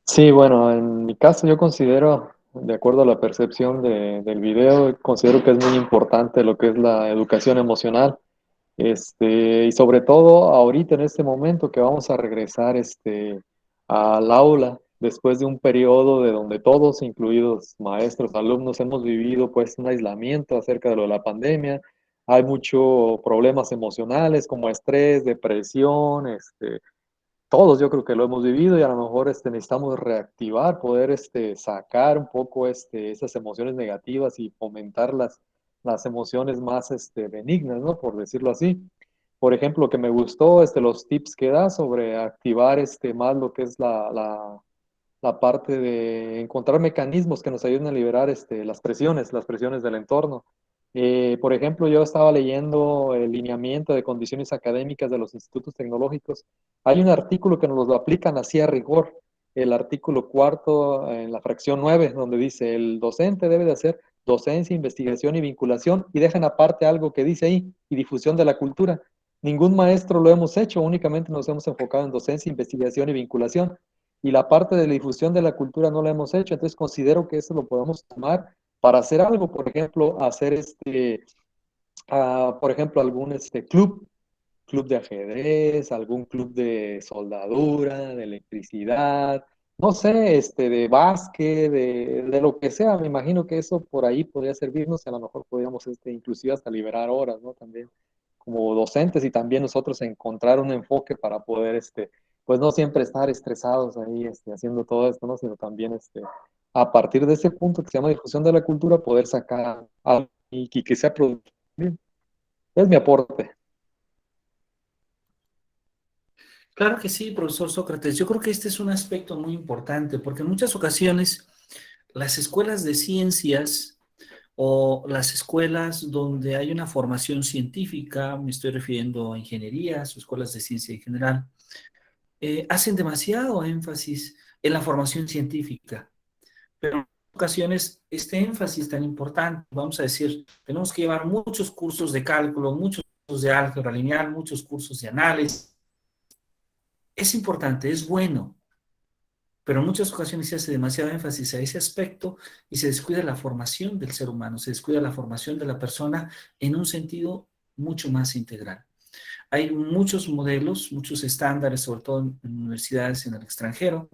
Sí, bueno, en mi caso yo considero, de acuerdo a la percepción del video, considero que es muy importante lo que es la educación emocional. Y sobre todo ahorita en este momento que vamos a regresar al aula después de un periodo de donde todos, incluidos maestros, alumnos, hemos vivido pues un aislamiento acerca de lo de la pandemia. Hay muchos problemas emocionales como estrés, depresión, todos yo creo que lo hemos vivido, y a lo mejor necesitamos reactivar, poder sacar un poco esas emociones negativas y fomentar las emociones más benignas, ¿no? Por decirlo así. Por ejemplo, lo que me gustó, los tips que da sobre activar más lo que es la parte de encontrar mecanismos que nos ayuden a liberar las presiones del entorno. Por ejemplo, yo estaba leyendo el lineamiento de condiciones académicas de los institutos tecnológicos. Hay un artículo que nos lo aplican así a rigor, el artículo cuarto en la fracción 9, donde dice el docente debe de hacer docencia, investigación y vinculación, y dejan aparte algo que dice ahí, y difusión de la cultura. Ningún maestro lo hemos hecho, únicamente nos hemos enfocado en docencia, investigación y vinculación, y la parte de la difusión de la cultura no la hemos hecho, entonces considero que eso lo podemos tomar para hacer algo, por ejemplo, hacer por ejemplo, algún club de ajedrez, algún club de soldadura, de electricidad, no sé, de básquet, de lo que sea. Me imagino que eso por ahí podría servirnos, y a lo mejor podríamos, inclusive hasta liberar horas, ¿no? También como docentes, y también nosotros encontrar un enfoque para poder, pues no siempre estar estresados ahí, haciendo todo esto, ¿no? Sino también, a partir de ese punto que se llama difusión de la cultura, poder sacar algo y que sea productivo. Es mi aporte. Claro que sí, profesor Sócrates. Yo creo que este es un aspecto muy importante porque en muchas ocasiones las escuelas de ciencias o las escuelas donde hay una formación científica, me estoy refiriendo a ingenierías o escuelas de ciencia en general, hacen demasiado énfasis en la formación científica. Pero en ocasiones este énfasis tan importante, vamos a decir, tenemos que llevar muchos cursos de cálculo, muchos cursos de álgebra lineal, muchos cursos de análisis. Es importante, es bueno, pero en muchas ocasiones se hace demasiado énfasis a ese aspecto y se descuida la formación del ser humano, se descuida la formación de la persona en un sentido mucho más integral. Hay muchos modelos, muchos estándares, sobre todo en universidades en el extranjero,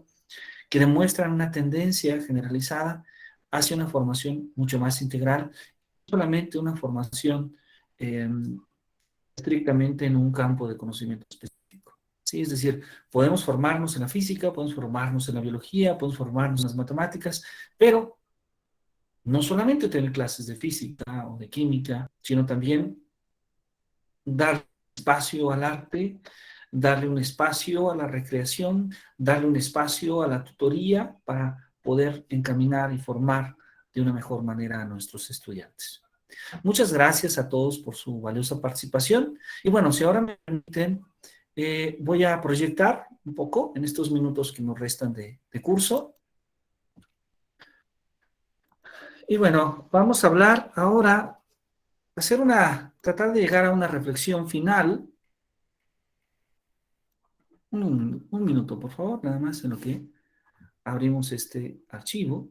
que demuestran una tendencia generalizada hacia una formación mucho más integral, no solamente una formación estrictamente en un campo de conocimiento específico. ¿Sí? Es decir, podemos formarnos en la física, podemos formarnos en la biología, podemos formarnos en las matemáticas, pero no solamente tener clases de física o de química, sino también dar espacio al arte, darle un espacio a la recreación, darle un espacio a la tutoría para poder encaminar y formar de una mejor manera a nuestros estudiantes. Muchas gracias a todos por su valiosa participación. Y bueno, si ahora me permiten, voy a proyectar un poco en estos minutos que nos restan de curso. Y bueno, vamos a hablar ahora, tratar de llegar a una reflexión final. Un minuto, por favor, nada más en lo que abrimos este archivo.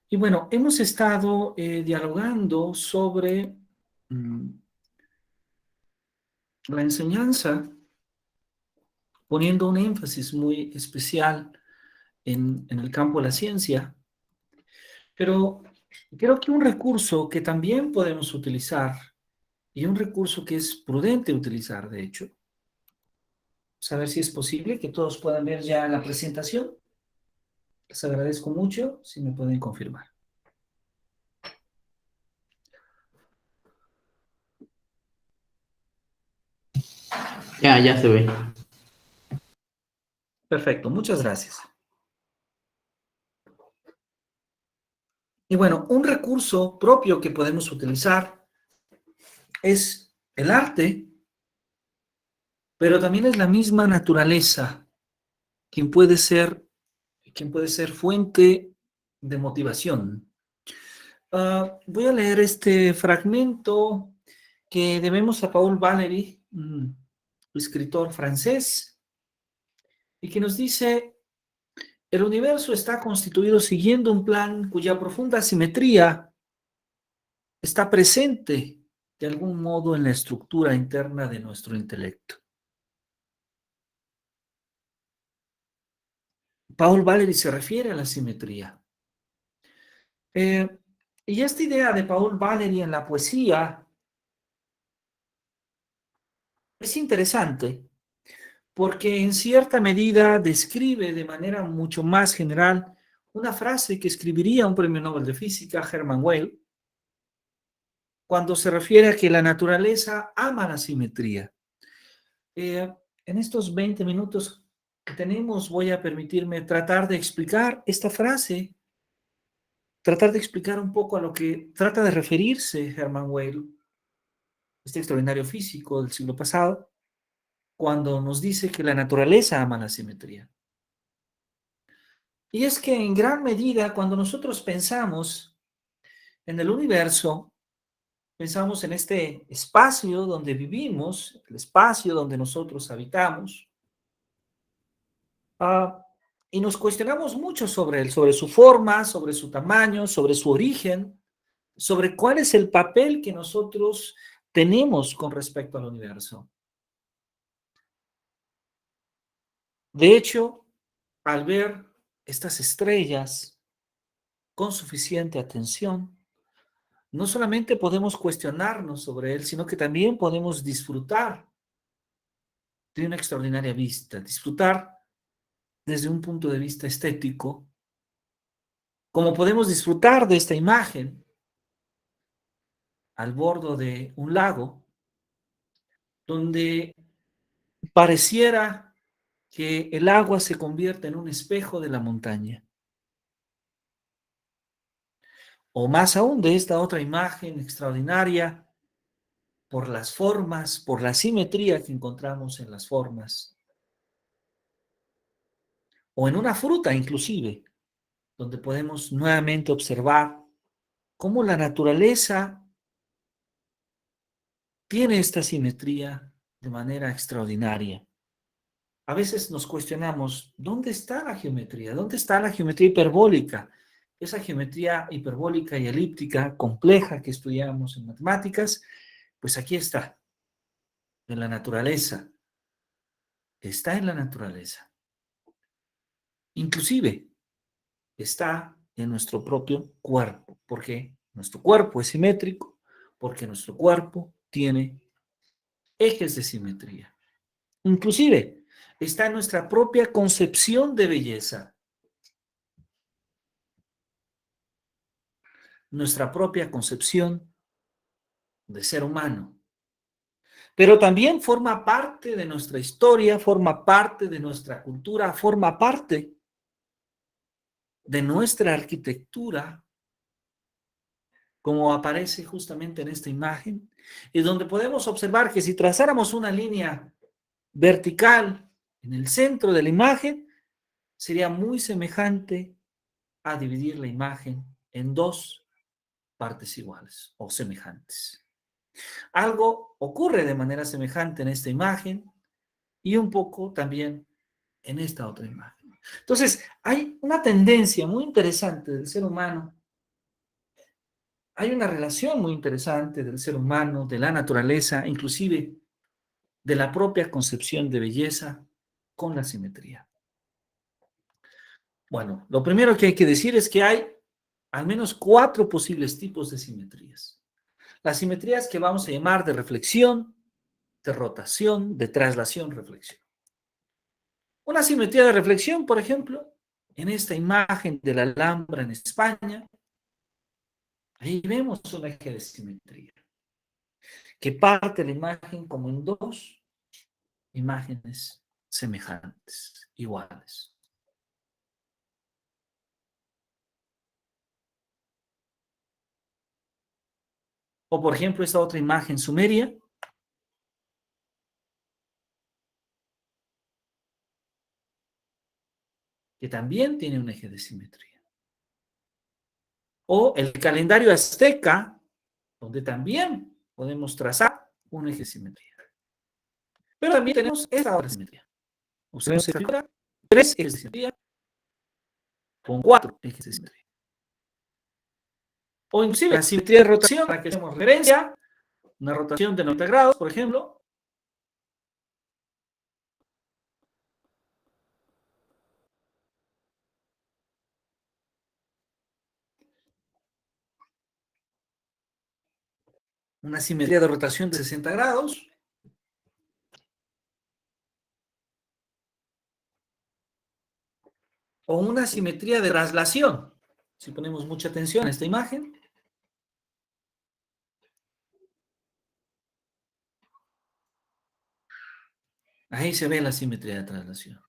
Y bueno, hemos estado dialogando sobre la enseñanza, poniendo un énfasis muy especial en el campo de la ciencia, pero creo que un recurso que también podemos utilizar, y un recurso que es prudente utilizar, de hecho, saber si es posible que todos puedan ver ya la presentación. Les agradezco mucho si me pueden confirmar. Ya se ve. Perfecto, muchas gracias. Y bueno, un recurso propio que podemos utilizar es el arte, pero también es la misma naturaleza quien puede ser fuente de motivación. Voy a leer este fragmento que debemos a Paul Valéry, un escritor francés, y que nos dice: el universo está constituido siguiendo un plan cuya profunda simetría está presente de algún modo en la estructura interna de nuestro intelecto. Paul Valéry se refiere a la simetría. Y esta idea de Paul Valéry en la poesía es interesante porque en cierta medida describe de manera mucho más general una frase que escribiría un premio Nobel de Física, Hermann Weyl, cuando se refiere a que la naturaleza ama la simetría. En estos 20 minutos que tenemos voy a permitirme tratar de explicar esta frase, tratar de explicar un poco a lo que trata de referirse Hermann Weyl, este extraordinario físico del siglo pasado, cuando nos dice que la naturaleza ama la simetría. Y es que en gran medida cuando nosotros pensamos en el universo, pensamos en este espacio donde vivimos, el espacio donde nosotros habitamos, ah, y nos cuestionamos mucho sobre él, sobre su forma, sobre su tamaño, sobre su origen, sobre cuál es el papel que nosotros tenemos con respecto al universo. De hecho, al ver estas estrellas con suficiente atención, no solamente podemos cuestionarnos sobre él, sino que también podemos disfrutar de una extraordinaria vista, disfrutar desde un punto de vista estético, como podemos disfrutar de esta imagen al borde de un lago, donde pareciera que el agua se convierte en un espejo de la montaña. O más aún de esta otra imagen extraordinaria por las formas, por la simetría que encontramos en las formas, o en una fruta inclusive, donde podemos nuevamente observar cómo la naturaleza tiene esta simetría de manera extraordinaria. A veces nos cuestionamos, ¿dónde está la geometría? ¿Dónde está la geometría hiperbólica? Esa geometría hiperbólica y elíptica compleja que estudiamos en matemáticas, pues aquí está, en la naturaleza. Está en la naturaleza. Inclusive está en nuestro propio cuerpo, porque nuestro cuerpo es simétrico, porque nuestro cuerpo tiene ejes de simetría. Inclusive está en nuestra propia concepción de belleza, nuestra propia concepción de ser humano. Pero también forma parte de nuestra historia, forma parte de nuestra cultura, forma parte de nuestra arquitectura, como aparece justamente en esta imagen, y donde podemos observar que si trazáramos una línea vertical en el centro de la imagen, sería muy semejante a dividir la imagen en dos partes iguales o semejantes. Algo ocurre de manera semejante en esta imagen y un poco también en esta otra imagen. Entonces, hay una tendencia muy interesante del ser humano, hay una relación muy interesante del ser humano, de la naturaleza, inclusive de la propia concepción de belleza con la simetría. Bueno, lo primero que hay que decir es que hay al menos 4 posibles tipos de simetrías. Las simetrías que vamos a llamar de reflexión, de rotación, de traslación, reflexión. Una simetría de reflexión, por ejemplo, en esta imagen de la Alhambra en España, ahí vemos un eje de simetría, que parte la imagen como en dos imágenes semejantes, iguales. O por ejemplo, esta otra imagen sumeria, que también tiene un eje de simetría. O el calendario azteca, donde también podemos trazar un eje de simetría. Pero también tenemos esta otra simetría. Observemos esta figura, 3 ejes de simetría con 4 ejes de simetría. O inclusive la simetría de rotación, a la que hacemos referencia, una rotación de 90 grados, por ejemplo, una simetría de rotación de 60 grados. O una simetría de traslación. Si ponemos mucha atención a esta imagen. Ahí se ve la simetría de traslación.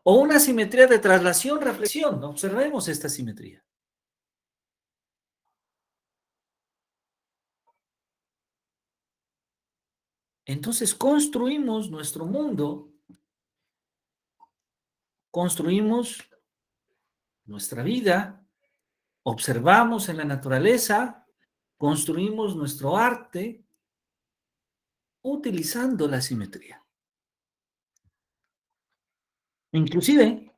O una simetría de traslación-reflexión. Observemos esta simetría. Entonces construimos nuestro mundo, construimos nuestra vida, observamos en la naturaleza, construimos nuestro arte utilizando la simetría. Inclusive,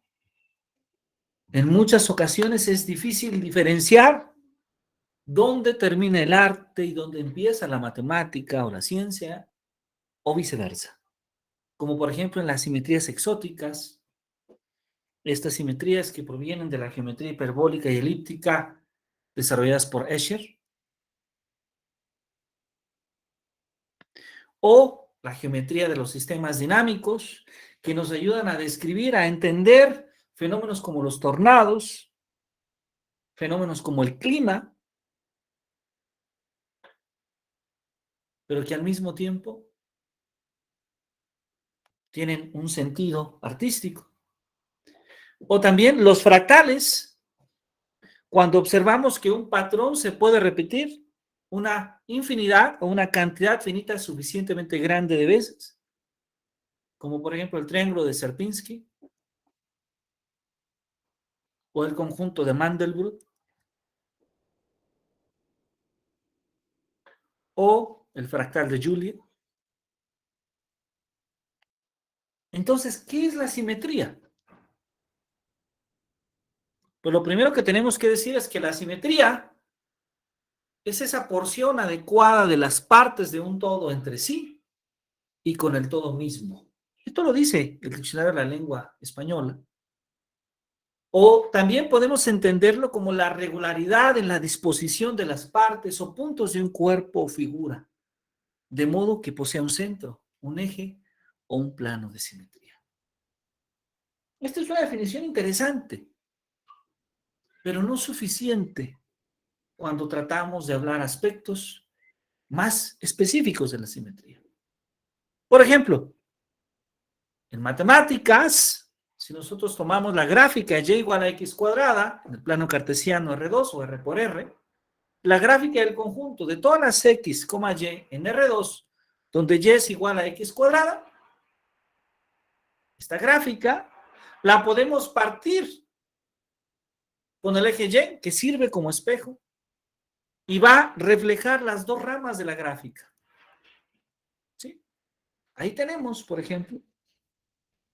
en muchas ocasiones es difícil diferenciar dónde termina el arte y dónde empieza la matemática o la ciencia, o viceversa. Como por ejemplo en las simetrías exóticas, estas simetrías que provienen de la geometría hiperbólica y elíptica desarrolladas por Escher, o la geometría de los sistemas dinámicos que nos ayudan a describir, a entender fenómenos como los tornados, fenómenos como el clima, pero que al mismo tiempo tienen un sentido artístico. O también los fractales, cuando observamos que un patrón se puede repetir una infinidad o una cantidad finita suficientemente grande de veces, como por ejemplo el triángulo de Sierpinski, o el conjunto de Mandelbrot, o el fractal de Julia. Entonces, ¿qué es la simetría? Pues lo primero que tenemos que decir es que la simetría es esa porción adecuada de las partes de un todo entre sí y con el todo mismo. Esto lo dice el diccionario de la lengua española. O también podemos entenderlo como la regularidad en la disposición de las partes o puntos de un cuerpo o figura, de modo que posea un centro, un eje o un plano de simetría. Esta es una definición interesante, pero no suficiente cuando tratamos de hablar aspectos más específicos de la simetría. Por ejemplo, en matemáticas, si nosotros tomamos la gráfica y igual a x cuadrada, en el plano cartesiano R2 o R por R, la gráfica del conjunto de todas las x, y en R2, donde y es igual a x cuadrada, esta gráfica la podemos partir con el eje y, que sirve como espejo, y va a reflejar las dos ramas de la gráfica. ¿Sí? Ahí tenemos, por ejemplo,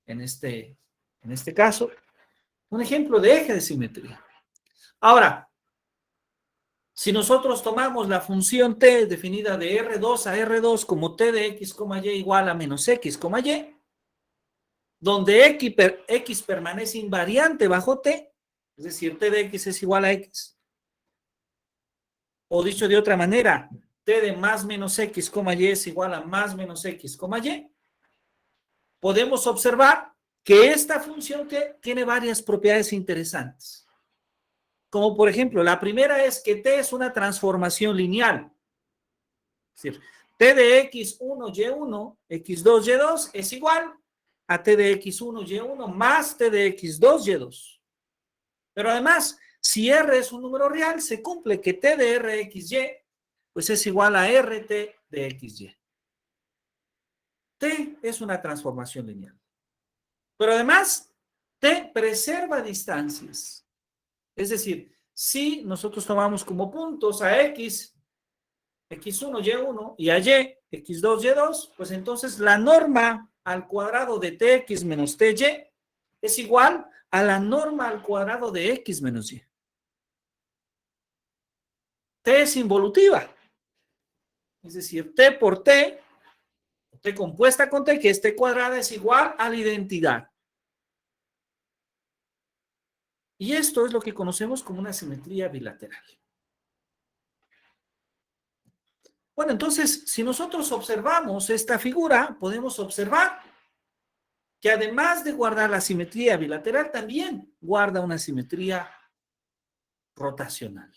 en este caso, un ejemplo de eje de simetría. Ahora, si nosotros tomamos la función t definida de R2 a R2 como t de x, y igual a menos x, y, donde x permanece invariante bajo t, es decir, t de x es igual a x. O dicho de otra manera, t de más menos x, y es igual a más menos x, y, podemos observar que esta función t tiene varias propiedades interesantes. Como por ejemplo, la primera es que t es una transformación lineal. Es decir, t de x1, y1, x2, y2 es igual a t de x1, y1 más t de x2, y2. Pero además, si R es un número real, se cumple que T de RXY pues es igual a RT de XY. T es una transformación lineal. Pero además, T preserva distancias. Es decir, si nosotros tomamos como puntos a X, X1, Y1 y a Y, X2, Y2, pues entonces la norma al cuadrado de TX menos TY es igual a la norma al cuadrado de X menos Y. T es involutiva. Es decir, T por T, T compuesta con T, que es T cuadrada, es igual a la identidad. Y esto es lo que conocemos como una simetría bilateral. Bueno, entonces, si nosotros observamos esta figura, podemos observar que además de guardar la simetría bilateral, también guarda una simetría rotacional.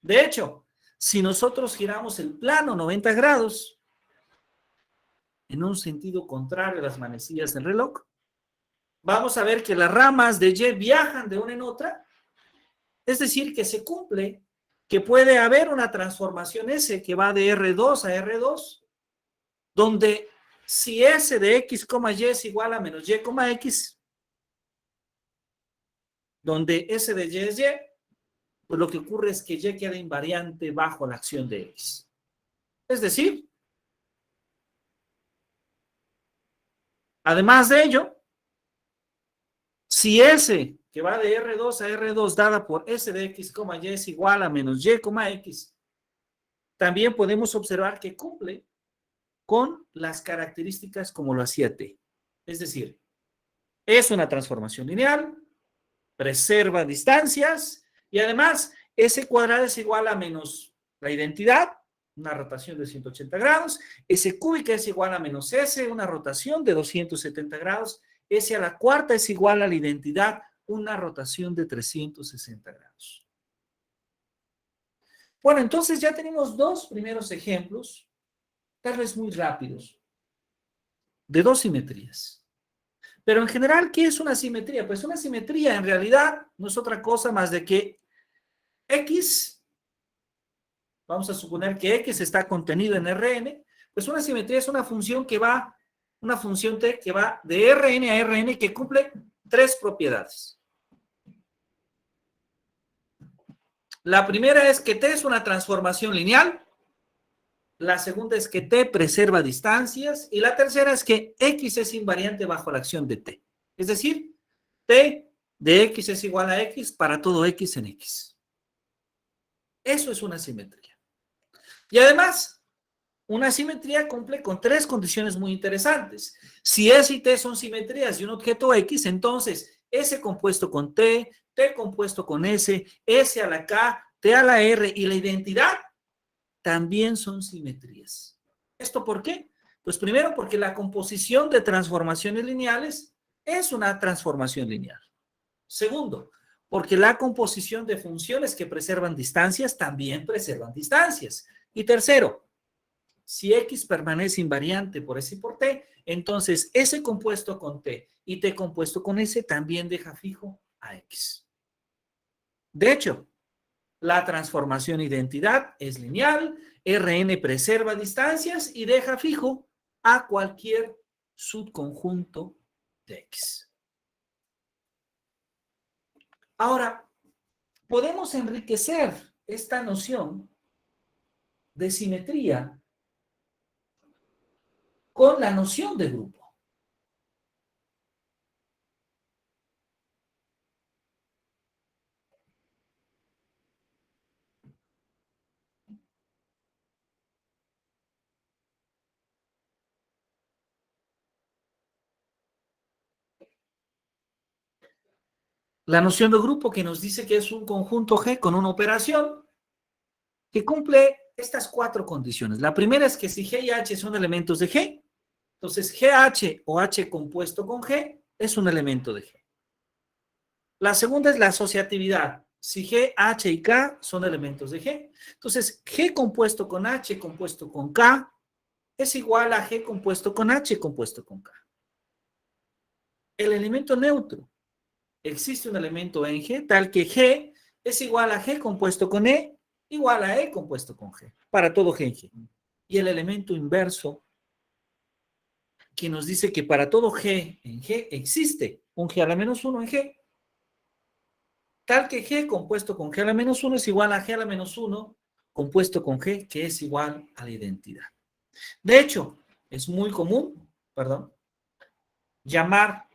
De hecho, si nosotros giramos el plano 90 grados en un sentido contrario a las manecillas del reloj, vamos a ver que las ramas de Y viajan de una en otra, es decir, que se cumple que puede haber una transformación S que va de R2 a R2, donde si S de X, Y es igual a menos Y, X, donde S de Y es Y, pues lo que ocurre es que Y queda invariante bajo la acción de X. Es decir, además de ello, si S que va de R2 a R2 dada por S de X, Y es igual a menos Y, X, también podemos observar que cumple con las características como lo hacía T. Es decir, es una transformación lineal, preserva distancias y además S cuadrada es igual a menos la identidad, una rotación de 180 grados, S cúbica es igual a menos S, una rotación de 270 grados, S a la cuarta es igual a la identidad, una rotación de 360 grados. Bueno, entonces ya tenemos dos primeros ejemplos, tal vez muy rápidos, de dos simetrías. Pero en general, ¿qué es una simetría? Pues una simetría en realidad no es otra cosa más de que X, vamos a suponer que X está contenido en Rn, pues una simetría es una función que va, una función T que va de Rn a Rn que cumple tres propiedades. La primera es que T es una transformación lineal. La segunda es que T preserva distancias. Y la tercera es que X es invariante bajo la acción de T. Es decir, T de X es igual a X para todo X en X. Eso es una simetría. Y además, una simetría cumple con tres condiciones muy interesantes. Si S y T son simetrías de un objeto X, entonces S compuesto con T, T compuesto con S, S a la K, T a la R y la identidad también son simetrías. ¿Esto por qué? Pues primero porque la composición de transformaciones lineales es una transformación lineal. Segundo, porque la composición de funciones que preservan distancias también preservan distancias. Y tercero, si X permanece invariante por S y por T, entonces S compuesto con T y T compuesto con S también deja fijo a X. De hecho, la transformación identidad es lineal, Rn preserva distancias y deja fijo a cualquier subconjunto de X. Ahora, podemos enriquecer esta noción de simetría con la noción de grupo. La noción de grupo que nos dice que es un conjunto G con una operación que cumple estas cuatro condiciones. La primera es que si G y H son elementos de G, entonces GH o H compuesto con G es un elemento de G. La segunda es la asociatividad. Si G, H y K son elementos de G, entonces G compuesto con H compuesto con K es igual a G compuesto con H compuesto con K. El elemento neutro. Existe un elemento en G tal que G es igual a G compuesto con E igual a E compuesto con G, para todo G en G. Y el elemento inverso, que nos dice que para todo G en G existe un G a la menos 1 en G, tal que G compuesto con G a la menos 1 es igual a G a la menos 1 compuesto con G, que es igual a la identidad. De hecho, es muy común, llamar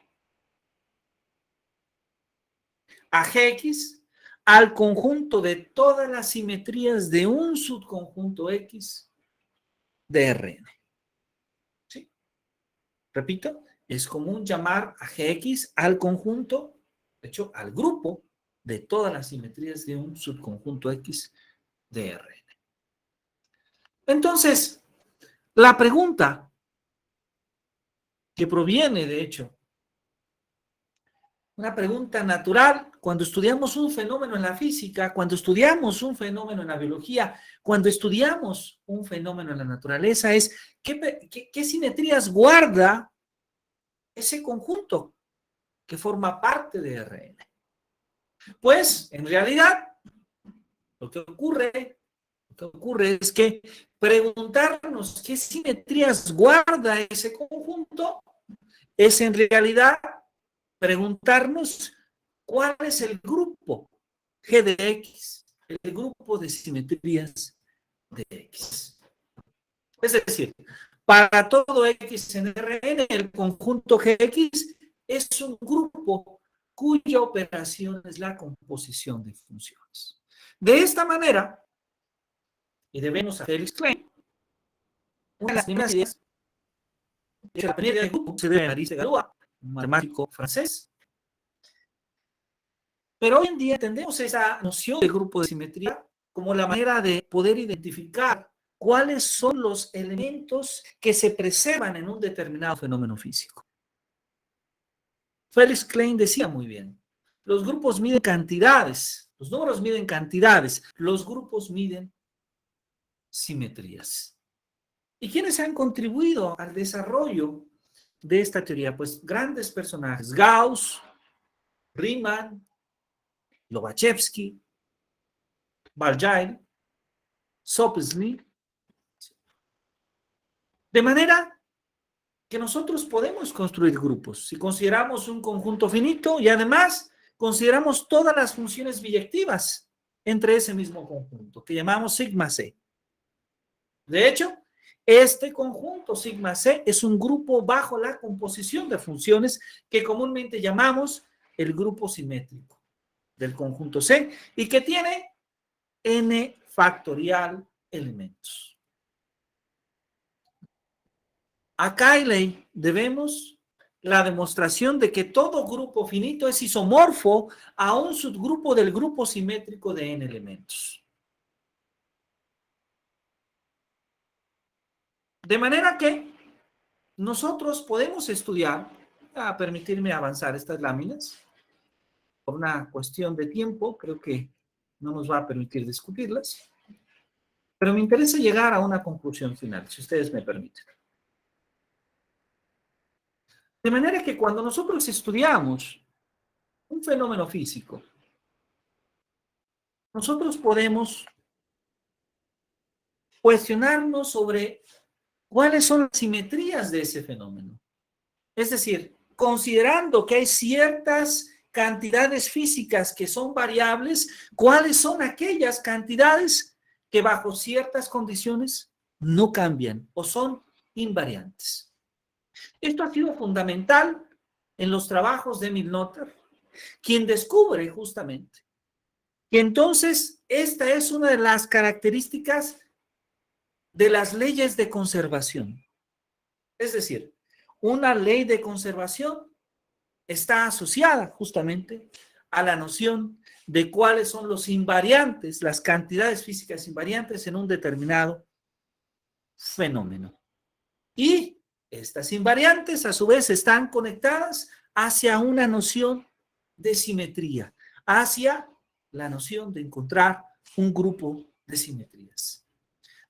a Gx al conjunto de todas las simetrías de un subconjunto X de Rn. ¿Sí? Repito, es común llamar a Gx al conjunto, de hecho, al grupo de todas las simetrías de un subconjunto X de Rn. Entonces, la pregunta que proviene, de hecho, una pregunta natural, cuando estudiamos un fenómeno en la física, cuando estudiamos un fenómeno en la biología, cuando estudiamos un fenómeno en la naturaleza, es ¿qué simetrías guarda ese conjunto que forma parte de RN? Pues, en realidad, lo que ocurre es que preguntarnos qué simetrías guarda ese conjunto es en realidad preguntarnos cuál es el grupo G de X, el grupo de simetrías de X. Es decir, para todo X en Rn, el conjunto Gx es un grupo cuya operación es la composición de funciones. De esta manera, y debemos a Félix Klein, una de las primeras ideas de la primera idea de grupo se debe a Maurice de Galois, un matemático francés. Pero hoy en día entendemos esa noción de grupo de simetría como la manera de poder identificar cuáles son los elementos que se preservan en un determinado fenómeno físico. Félix Klein decía muy bien, los grupos miden cantidades, los números miden cantidades, los grupos miden simetrías. ¿Y quiénes han contribuido al desarrollo de esta teoría? Pues grandes personajes, Gauss, Riemann, Lobachevsky, Barjail, Sopsny. De manera que nosotros podemos construir grupos si consideramos un conjunto finito y además consideramos todas las funciones biyectivas entre ese mismo conjunto, que llamamos sigma C. De hecho, este conjunto sigma C es un grupo bajo la composición de funciones que comúnmente llamamos el grupo simétrico del conjunto C y que tiene n factorial elementos. A Cayley debemos la demostración de que todo grupo finito es isomorfo a un subgrupo del grupo simétrico de n elementos. De manera que nosotros podemos estudiar, a permitirme avanzar estas láminas, por una cuestión de tiempo, creo que no nos va a permitir discutirlas, pero me interesa llegar a una conclusión final, si ustedes me permiten. De manera que cuando nosotros estudiamos un fenómeno físico, nosotros podemos cuestionarnos sobre cuáles son las simetrías de ese fenómeno. Es decir, considerando que hay ciertas cantidades físicas que son variables, ¿cuáles son aquellas cantidades que bajo ciertas condiciones no cambian o son invariantes? Esto ha sido fundamental en los trabajos de Emil Noether, quien descubre justamente que entonces esta es una de las características de las leyes de conservación. Es decir, una ley de conservación está asociada justamente a la noción de cuáles son los invariantes, las cantidades físicas invariantes en un determinado fenómeno. Y estas invariantes a su vez están conectadas hacia una noción de simetría, hacia la noción de encontrar un grupo de simetrías.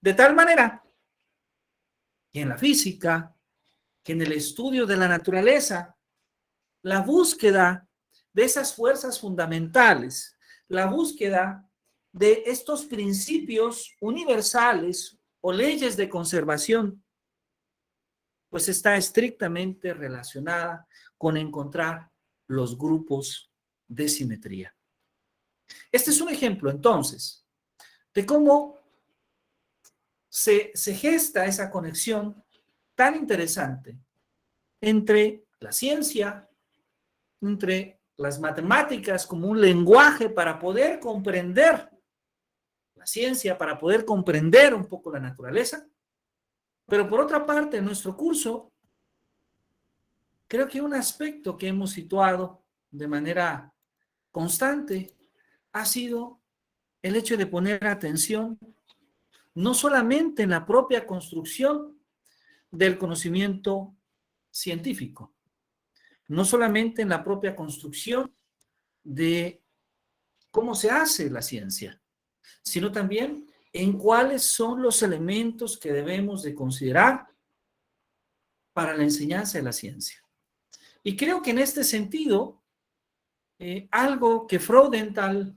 De tal manera que en la física, que en el estudio de la naturaleza, la búsqueda de esas fuerzas fundamentales, la búsqueda de estos principios universales o leyes de conservación, pues está estrictamente relacionada con encontrar los grupos de simetría. Este es un ejemplo, entonces, de cómo se gesta esa conexión tan interesante entre la ciencia, entre las matemáticas como un lenguaje para poder comprender la ciencia, para poder comprender un poco la naturaleza. Pero por otra parte, en nuestro curso, creo que un aspecto que hemos situado de manera constante ha sido el hecho de poner atención no solamente en la propia construcción del conocimiento científico, no solamente en la propia construcción de cómo se hace la ciencia, sino también en cuáles son los elementos que debemos de considerar para la enseñanza de la ciencia. Y creo que en este sentido, algo que Freudenthal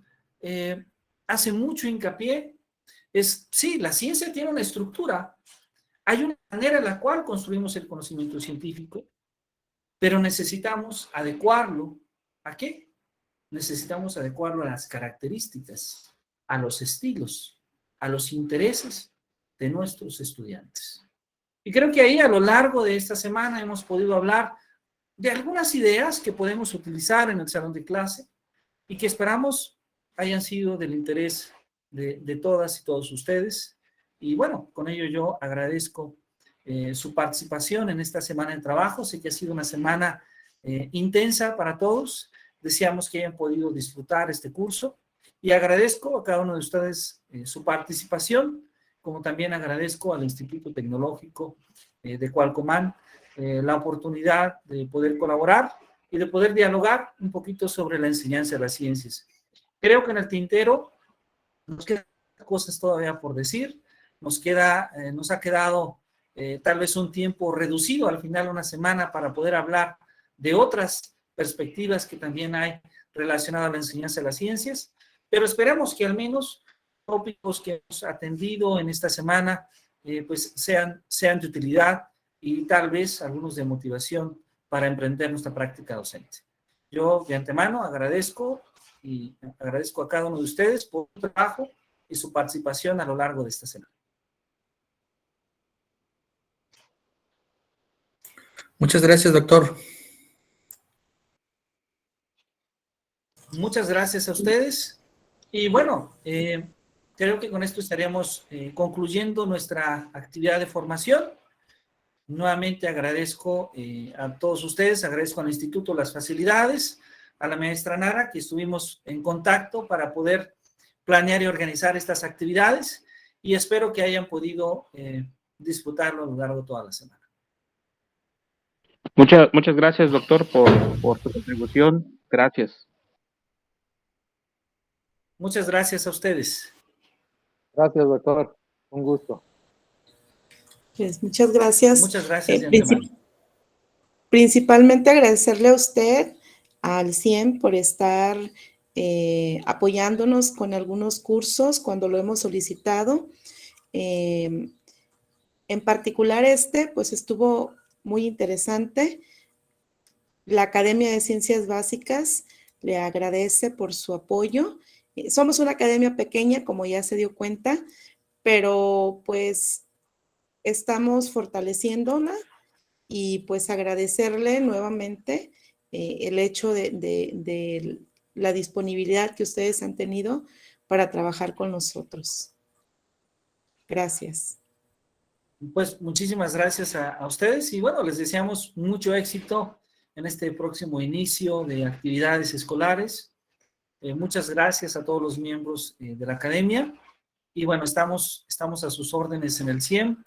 hace mucho hincapié es, sí, la ciencia tiene una estructura, hay una manera en la cual construimos el conocimiento científico, pero necesitamos adecuarlo. ¿A qué? Necesitamos adecuarlo a las características, a los estilos, a los intereses de nuestros estudiantes. Y creo que ahí a lo largo de esta semana hemos podido hablar de algunas ideas que podemos utilizar en el salón de clase y que esperamos hayan sido del interés de todas y todos ustedes. Y bueno, con ello yo agradezco su participación en esta semana de trabajo. Sé que ha sido una semana intensa para todos. Deseamos que hayan podido disfrutar este curso y agradezco a cada uno de ustedes su participación, como también agradezco al Instituto Tecnológico de Cualcomán la oportunidad de poder colaborar y de poder dialogar un poquito sobre la enseñanza de las ciencias. Creo que en el tintero nos quedan cosas todavía por decir, nos ha quedado tal vez un tiempo reducido, al final una semana, para poder hablar de otras perspectivas que también hay relacionadas a la enseñanza de las ciencias, pero esperamos que al menos tópicos que hemos atendido en esta semana pues sean de utilidad y tal vez algunos de motivación para emprender nuestra práctica docente. Yo de antemano agradezco a cada uno de ustedes por su trabajo y su participación a lo largo de esta semana. Muchas gracias, doctor. Muchas gracias a ustedes. Y bueno, creo que con esto estaríamos concluyendo nuestra actividad de formación. Nuevamente agradezco a todos ustedes, agradezco al Instituto las facilidades, a la maestra Nara, que estuvimos en contacto para poder planear y organizar estas actividades, y espero que hayan podido disfrutarlo a lo largo de toda la semana. Muchas gracias, doctor, por su contribución. Gracias. Muchas gracias a ustedes. Gracias, doctor. Un gusto. Pues muchas gracias. Muchas gracias de antemano. Principalmente agradecerle a usted, al CIEM, por estar apoyándonos con algunos cursos cuando lo hemos solicitado. En particular pues estuvo muy interesante. La Academia de Ciencias Básicas le agradece por su apoyo. Somos una academia pequeña, como ya se dio cuenta, pero pues estamos fortaleciéndola y pues agradecerle nuevamente el hecho de la disponibilidad que ustedes han tenido para trabajar con nosotros. Gracias. Pues muchísimas gracias a ustedes y bueno, les deseamos mucho éxito en este próximo inicio de actividades escolares. Muchas gracias a todos los miembros de la academia y bueno, estamos a sus órdenes en el CIEM.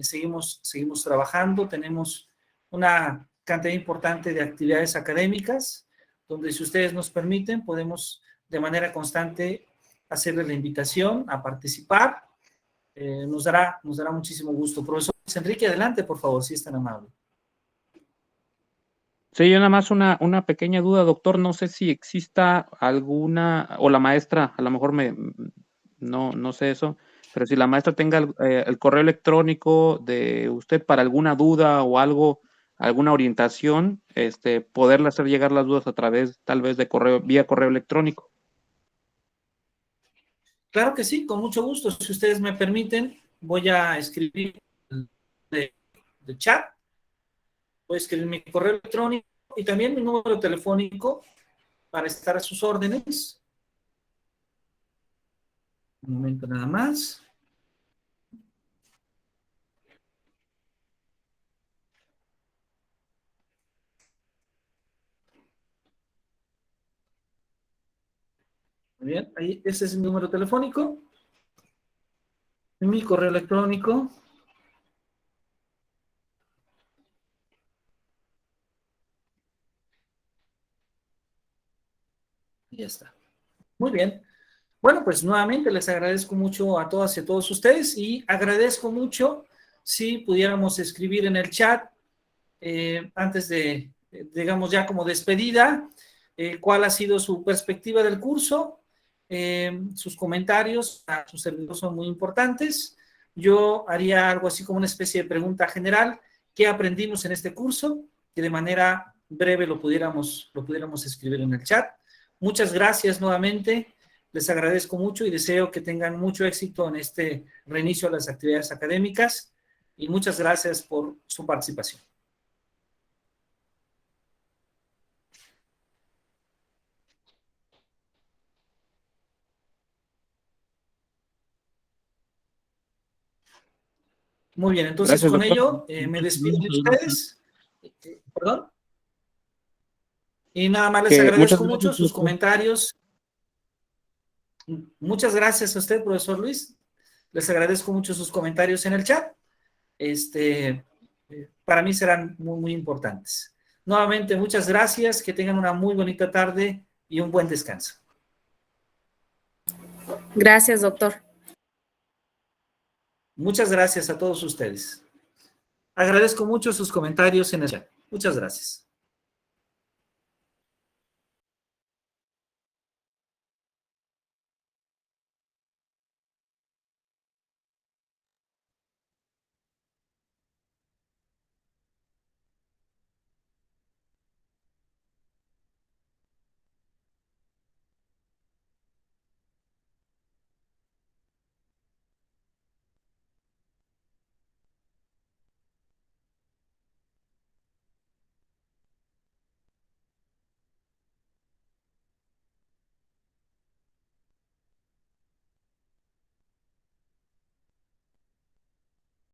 Seguimos trabajando, tenemos una cantidad importante de actividades académicas, donde si ustedes nos permiten, podemos de manera constante hacerles la invitación a participar. Nos dará muchísimo gusto. Profesor Luis Enrique, adelante, por favor, si es tan amable. Sí, yo nada más una pequeña duda, doctor. No sé si exista alguna, o la maestra, a lo mejor no sé eso, pero si la maestra tenga el correo electrónico de usted para alguna duda o algo, alguna orientación, poderle hacer llegar las dudas a través, tal vez, vía correo electrónico. Claro que sí, con mucho gusto. Si ustedes me permiten, voy a escribir de chat. Voy a escribir mi correo electrónico y también mi número telefónico para estar a sus órdenes. Un momento nada más. Muy bien, ahí ese es mi número telefónico. mi correo electrónico. Y ya está. Muy bien. Bueno, pues nuevamente les agradezco mucho a todas y a todos ustedes y agradezco mucho si pudiéramos escribir en el chat antes de, digamos ya como despedida, cuál ha sido su perspectiva del curso, sus comentarios a sus servidores son muy importantes. Yo haría algo así como una especie de pregunta general, ¿qué aprendimos en este curso? Que de manera breve lo pudiéramos escribir en el chat. Muchas gracias nuevamente, les agradezco mucho y deseo que tengan mucho éxito en este reinicio de las actividades académicas y muchas gracias por su participación. Muy bien, entonces Gracias, con doctor. ello me despido de ustedes. ¿Perdón? Y nada más les Muchas agradezco gracias, mucho sus doctor. comentarios. Muchas gracias a usted, profesor Luis. Les agradezco mucho sus comentarios en el chat. Para mí serán muy, muy importantes. Nuevamente, muchas gracias. Que tengan una muy bonita tarde y un buen descanso. Gracias, doctor. Muchas gracias a todos ustedes. Agradezco mucho sus comentarios en el chat. Muchas gracias.